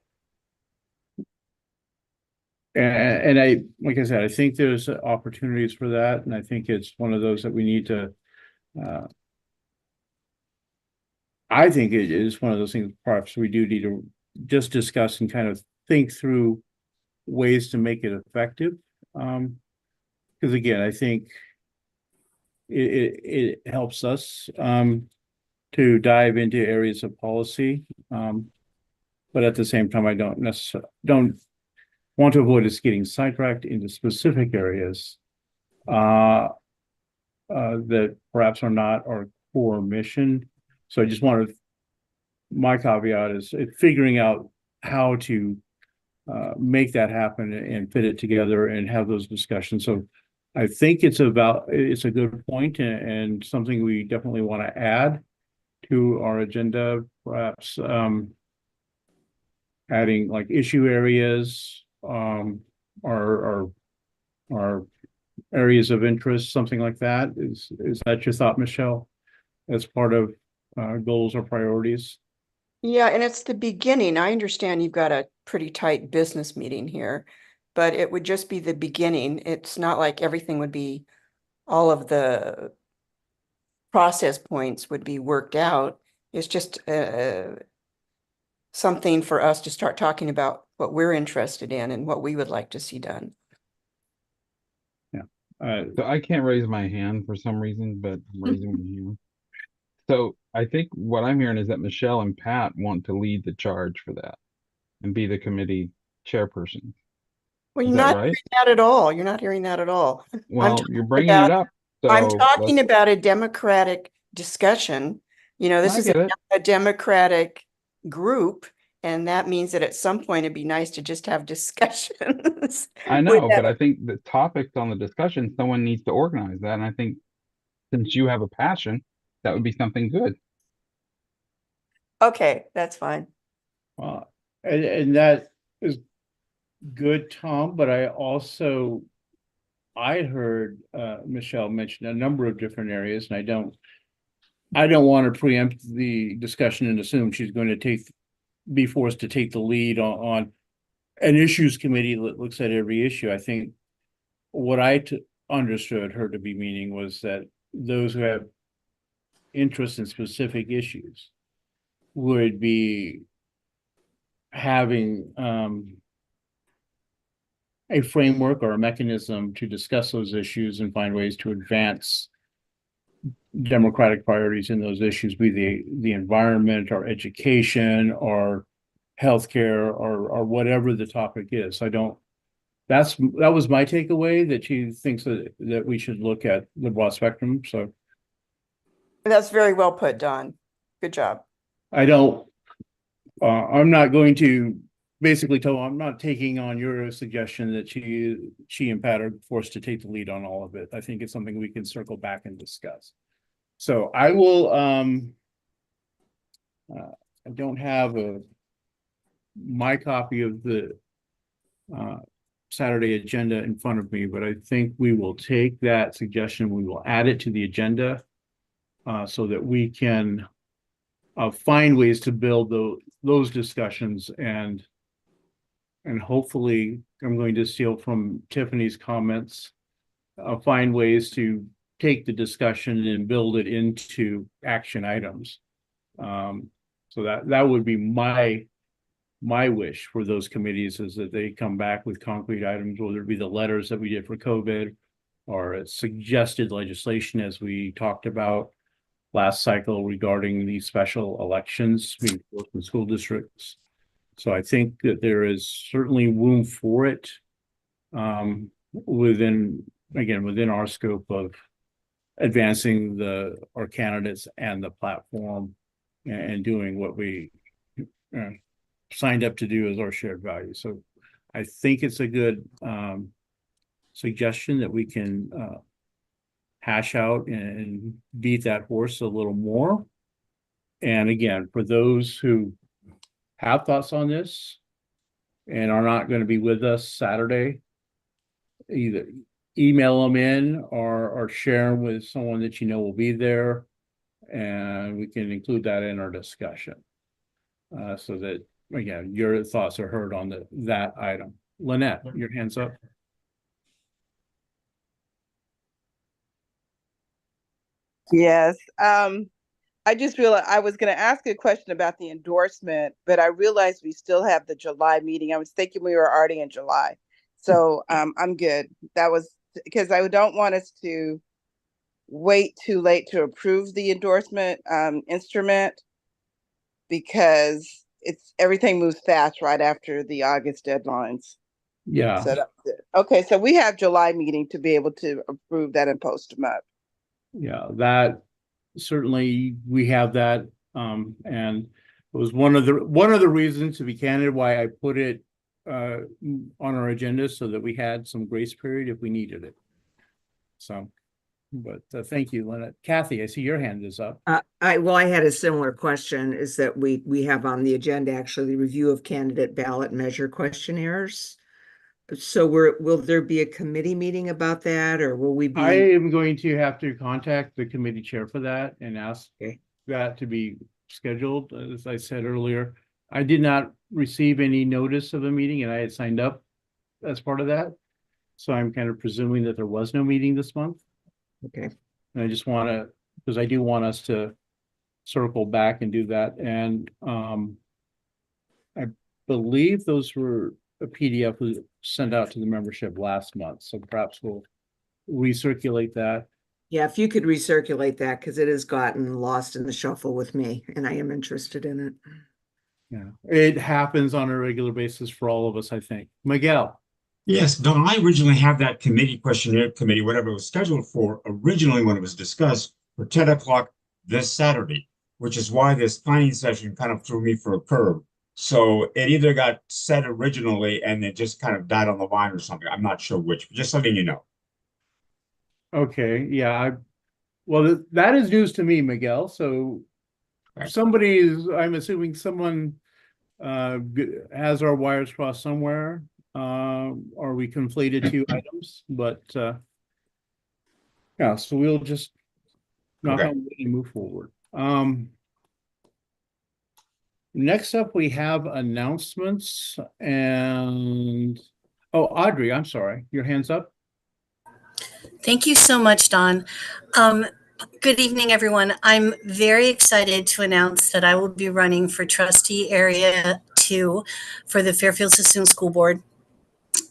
And I, like I said, I think there's opportunities for that. And I think it's one of those that we need to, I think it is one of those things perhaps we do need to just discuss and kind of think through ways to make it effective. Because again, I think it helps us to dive into areas of policy. But at the same time, I don't want to avoid us getting sidetracked into specific areas that perhaps are not our core mission. So I just wanted, my caveat is figuring out how to make that happen and fit it together and have those discussions. So I think it's a good point and something we definitely want to add to our agenda, perhaps adding like issue areas, or areas of interest, something like that. Is that your thought, Michelle, as part of goals or priorities? Yeah, and it's the beginning. I understand you've got a pretty tight business meeting here, but it would just be the beginning. It's not like everything would be, all of the process points would be worked out. It's just something for us to start talking about what we're interested in and what we would like to see done. So I can't raise my hand for some reason, but I'm raising my hand. So I think what I'm hearing is that Michelle and Pat want to lead the charge for that and be the committee chairperson. Well, Is you're that not right? hearing that at all. You're not hearing that at all. Well, you're bringing about- it up. I'm So talking let's, about a democratic discussion. You know, this I is get it. a democratic group, and that means that at some point it'd be nice to just have discussions. I with know, that- but I think the topics on the discussion, someone needs to organize that. And I think since you have a passion, that would be something good. Okay, that's fine. And that is good, Tom, but I heard Michelle mention a number of different areas, and I don't want to preempt the discussion and assume she's going to be forced to take the lead on an issues committee that looks at every issue. I think what I understood her to be meaning was that those who have interest in specific issues would be having a framework or a mechanism to discuss those issues and find ways to advance democratic priorities in those issues, be the environment or education or healthcare or whatever the topic is. That was my takeaway, that she thinks that we should look at the broad spectrum. So That's very well put, Don. Good job. I'm not going to basically I'm not taking on your suggestion that she and Pat are forced to take the lead on all of it. I think it's something we can circle back and discuss. So I will, I don't have my copy of the Saturday agenda in front of me, but I think we will take that suggestion, we will add it to the agenda so that we can find ways to build those discussions, and hopefully, I'm going to steal from Tiffany's comments, find ways to take the discussion and build it into action items. So that would be my wish for those committees, is that they come back with concrete items, whether it be the letters that we did for COVID or suggested legislation as we talked about last cycle regarding the special elections being forced in school districts. So I think that there is certainly room for it within our scope of advancing our candidates and the platform and doing what we signed up to do as our shared value. So I think it's a good suggestion that we can hash out and beat that horse a little more. And again, for those who have thoughts on this and are not going to be with us Saturday, either email them in or share them with someone that you know will be there, and we can include that in our discussion so that, again, your thoughts are heard on that item. Lynette, your hand's up. Yes. I just realized I was going to ask a question about the endorsement, but I realized we still have the July meeting. I was thinking we were already in July. So I'm good. That was because I don't want us to wait too late to approve the endorsement instrument, because everything moves fast right after the August deadlines. Yeah. So that's it. Okay, so we have July meeting to be able to approve that and post them up. Yeah, that certainly we have that. And it was one of the reasons, to be candid, why I put it on our agenda, so that we had some grace period if we needed it. So But thank you, Lynette. Kathy, I see your hand is up. I had a similar question, is that we have on the agenda actually the review of candidate ballot measure questionnaires. So will there be a committee meeting about that, or will we I be? am going to have to contact the committee chair for that and ask Okay. that to be scheduled. As I said earlier, I did not receive any notice of a meeting and I had signed up as part of that. So I'm kind of presuming that there was no meeting this month. Okay. And I just want to, because I do want us to circle back and do that. And I believe those were a PDF was sent out to the membership last month. So perhaps we'll recirculate that. Yeah, if you could recirculate that, because it has gotten lost in the shuffle with me and I am interested in it. Yeah, it happens on a regular basis for all of us, I think. Miguel. Yes, Don, I originally had that questionnaire committee, whatever it was scheduled for, originally when it was discussed for 10 o'clock this Saturday, which is why this planning session kind of threw me for a curve. So it either got set originally and it just kind of died on the vine or something. I'm not sure which, just letting you know. Okay, yeah, well, that is news to me, Miguel. So somebody is, I'm assuming someone has our wires crossed somewhere. Or we conflated two items, but yeah, so we'll just knock on wood and move forward. Next up, we have announcements and Audrey, I'm sorry, your hand's up. Thank you so much, Don. Good evening, everyone. I'm very excited to announce that I will be running for trustee area 2 for the Fairfield Sassoon School Board.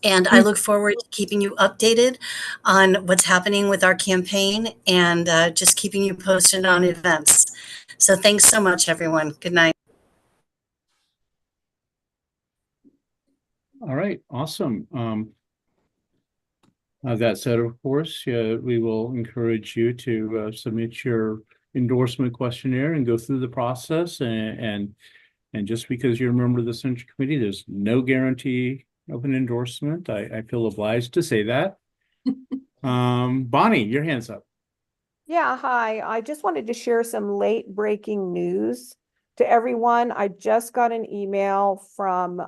And I look forward to keeping you updated on what's happening with our campaign and just keeping you posted on events. So thanks so much, everyone. Good night. All right, awesome. That said, of course, we will encourage you to submit your endorsement questionnaire and go through the process. And just because you're a member of the Central Committee, there's no guarantee of an endorsement. I feel obliged to say that. Bonnie, your hand's up. Yeah, hi. I just wanted to share some late breaking news to everyone. I just got an email from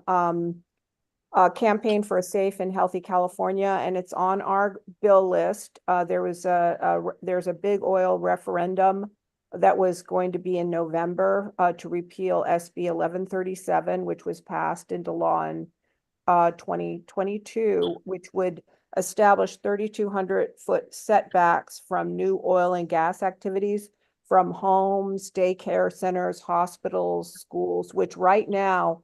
Campaign for a Safe and Healthy California, and it's on our bill list. There's a big oil referendum that was going to be in November to repeal SB 1137, which was passed into law in 2022, which would establish 3,200-foot setbacks from new oil and gas activities from homes, daycare centers, hospitals, schools, which right now,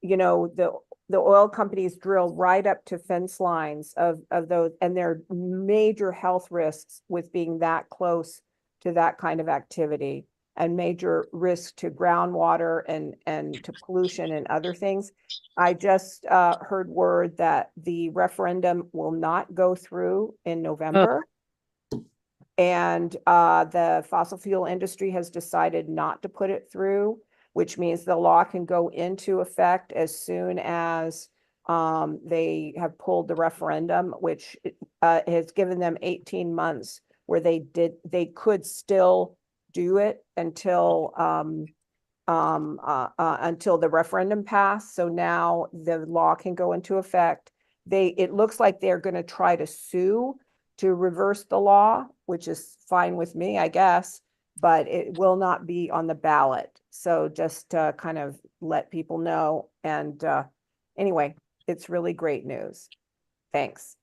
you know, the oil companies drill right up to fence lines of those, and there are major health risks with being that close to that kind of activity, and major risk to groundwater and to pollution and other things. I just heard word that the referendum will not go through in November. And the fossil fuel industry has decided not to put it through, which means the law can go into effect as soon as they have pulled the referendum, which has given them 18 months where they could still do it until the referendum passed. So now the law can go into effect. It looks like they're going to try to sue to reverse the law, which is fine with me, I guess, but it will not be on the ballot. So just to kind of let people know. And anyway, it's really great news. Thanks.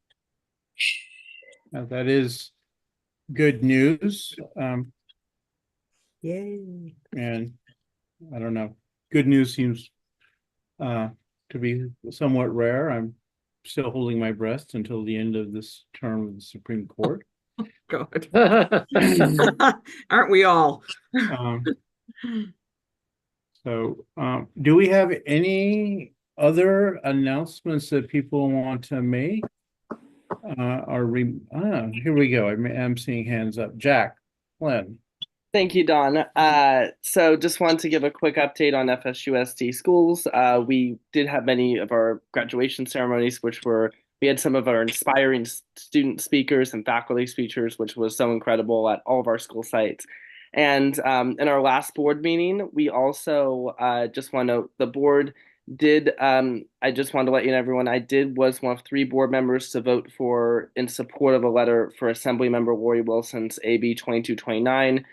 That is good news. Yay. And I don't know, good news seems to be somewhat rare. I'm still holding my breath until the end of this term of the Supreme Court. God. Aren't we all? Do we have any other announcements that people want to make? Here we go. I'm seeing hands up. Jack, Glenn. Thank you, Don. So just want to give a quick update on FSUSD schools. We did have many of our graduation ceremonies, which were We had some of our inspiring student speakers and faculty speakers, which was so incredible at all of our school sites. And in our last board meeting, we also just want to note the board did. I just wanted to let you know, everyone, was one of 3 board members to vote for in support of a letter for Assemblymember Lori Wilson's AB 2229,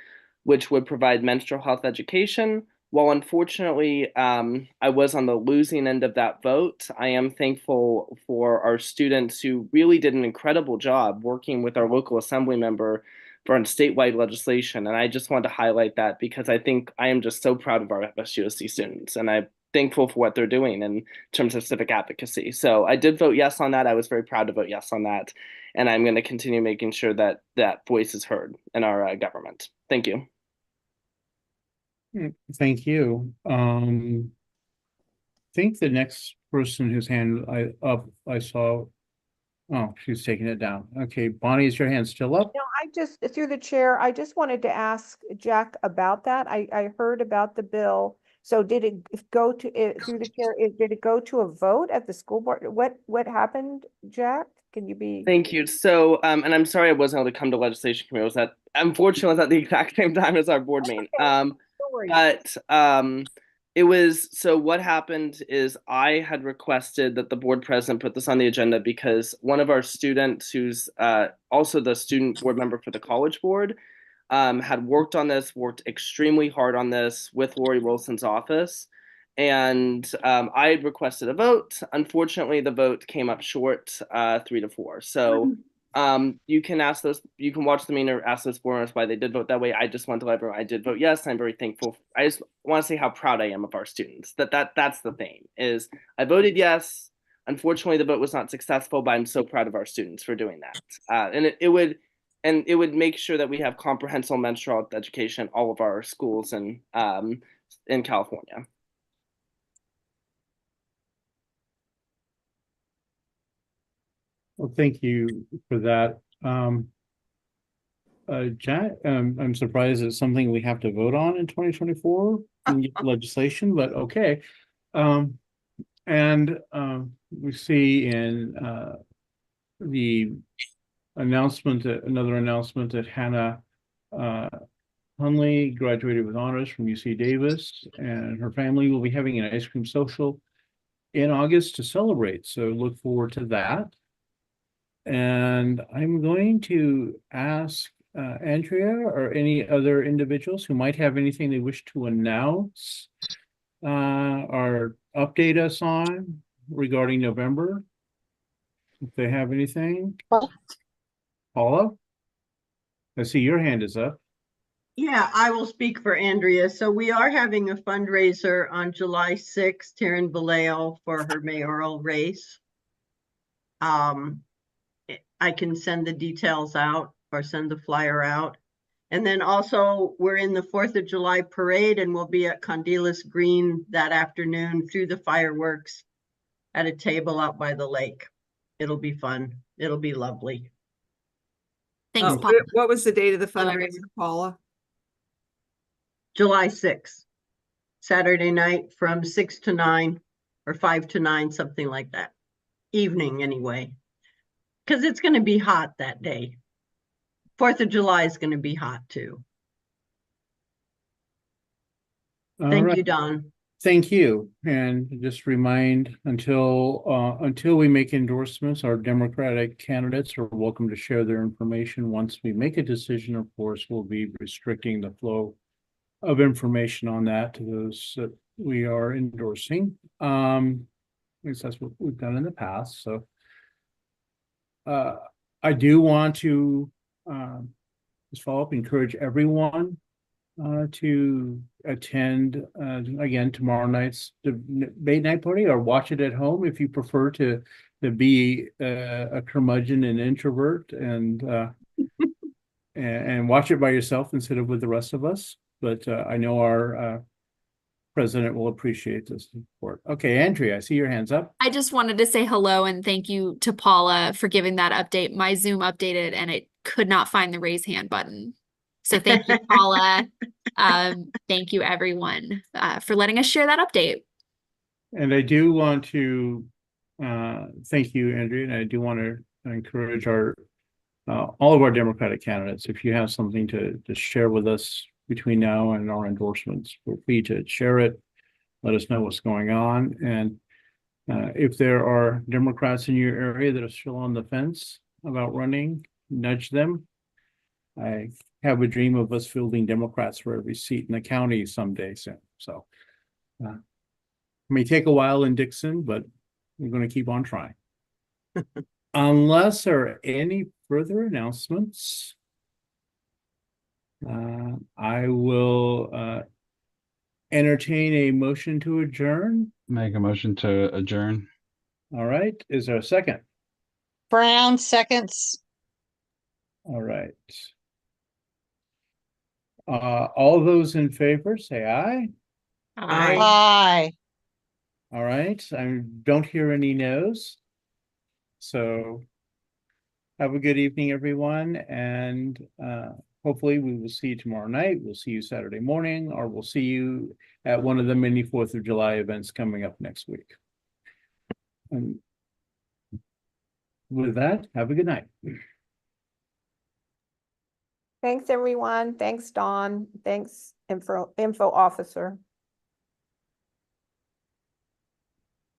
which would provide menstrual health education. While unfortunately I was on the losing end of that vote, I am thankful for our students who really did an incredible job working with our local assembly member for statewide legislation. And I just wanted to highlight that because I think I am just so proud of our FSUSC students, and I'm thankful for what they're doing in terms of civic advocacy. So I did vote yes on that. I was very proud to vote yes on that. And I'm going to continue making sure that that voice is heard in our government. Thank you. Thank you. I think the next person whose hand I saw, oh, she's taking it down. Okay, Bonnie, is your hand still up? No, I just, through the chair, I just wanted to ask Jack about that. I heard about the bill. So did it go to it through the chair? Did it go to a vote at the school board? What happened, Jack? Can you be? Thank you. So, and I'm sorry I wasn't able to come to legislation committee. Was that unfortunately was at the exact same time as our board meeting. But it was, so what happened is I had requested that the board president put this on the agenda because one of our students, who's also the student board member for the college board, had worked on this, worked extremely hard on this with Lori Wilson's office. And I had requested a vote. Unfortunately, the vote came up short, 3-4. So you can ask those, you can watch the meeting or ask those board members why they did vote that way. I just want to let everyone, I did vote yes. I'm very thankful. I just want to say how proud I am of our students. That's the thing, is I voted yes. Unfortunately, the vote was not successful, but I'm so proud of our students for doing that. And it would make sure that we have comprehensive menstrual health education in all of our schools in California. Well, thank you for that. Jack, I'm surprised it's something we have to vote on in 2024 legislation, but okay. And we see in the announcement, another announcement that Hannah Hunley graduated with honors from UC Davis, and her family will be having an ice cream social in August to celebrate. So look forward to that. And I'm going to ask Andrea or any other individuals who might have anything they wish to announce or update us on regarding November. If they have anything. Paula? I see your hand is up. Yeah, I will speak for Andrea. So we are having a fundraiser on July 6th here in Vallejo for her mayoral race. I can send the details out or send the flyer out. And then also we're in the 4th of July parade, and we'll be at Condilas Green that afternoon through the fireworks at a table out by the lake. It'll be fun. It'll be lovely. Thanks, Paula. What was the date of the fundraiser, Paula? July 6th, Saturday night from 6 to 9 or 5 to 9, something like that. Evening anyway. Because it's going to be hot that day. 4th of July is going to be hot too. Thank you, Don. Thank you. And just remind, until we make endorsements, our Democratic candidates are welcome to share their information. Once we make a decision, of course, we'll be restricting the flow of information on that to those that we are endorsing. At least that's what we've done in the past. So I do want to just follow up, encourage everyone to attend again tomorrow night's debate night party, or watch it at home if you prefer to be a curmudgeon and introvert and watch it by yourself instead of with the rest of us. But I know our president will appreciate this support. Okay, Andrea, I see your hands up. I just wanted to say hello and thank you to Paula for giving that update. My Zoom updated and it could not find the raise hand button. So thank you, Paula. Thank you, everyone, for letting us share that update. And I do want to Thank you, Andrea, and I do want to encourage our all of our Democratic candidates, if you have something to share with us between now and our endorsements, feel free to share it. Let us know what's going on. And if there are Democrats in your area that are still on the fence about running, nudge them. I have a dream of us fielding Democrats for every seat in the county someday soon. So it may take a while in Dixon, but we're going to keep on trying. Unless there are any further announcements, I will entertain a motion to adjourn. Make a motion to adjourn. All right. Is there a second? Brown seconds. All right. All those in favor, say aye. Aye. Aye. All right. I don't hear any no's. So have a good evening, everyone. And hopefully we will see you tomorrow night. We'll see you Saturday morning, or we'll see you at one of the many 4th of July events coming up next week. And with that, have a good night. Thanks, everyone. Thanks, Dawn. Thanks, info officer.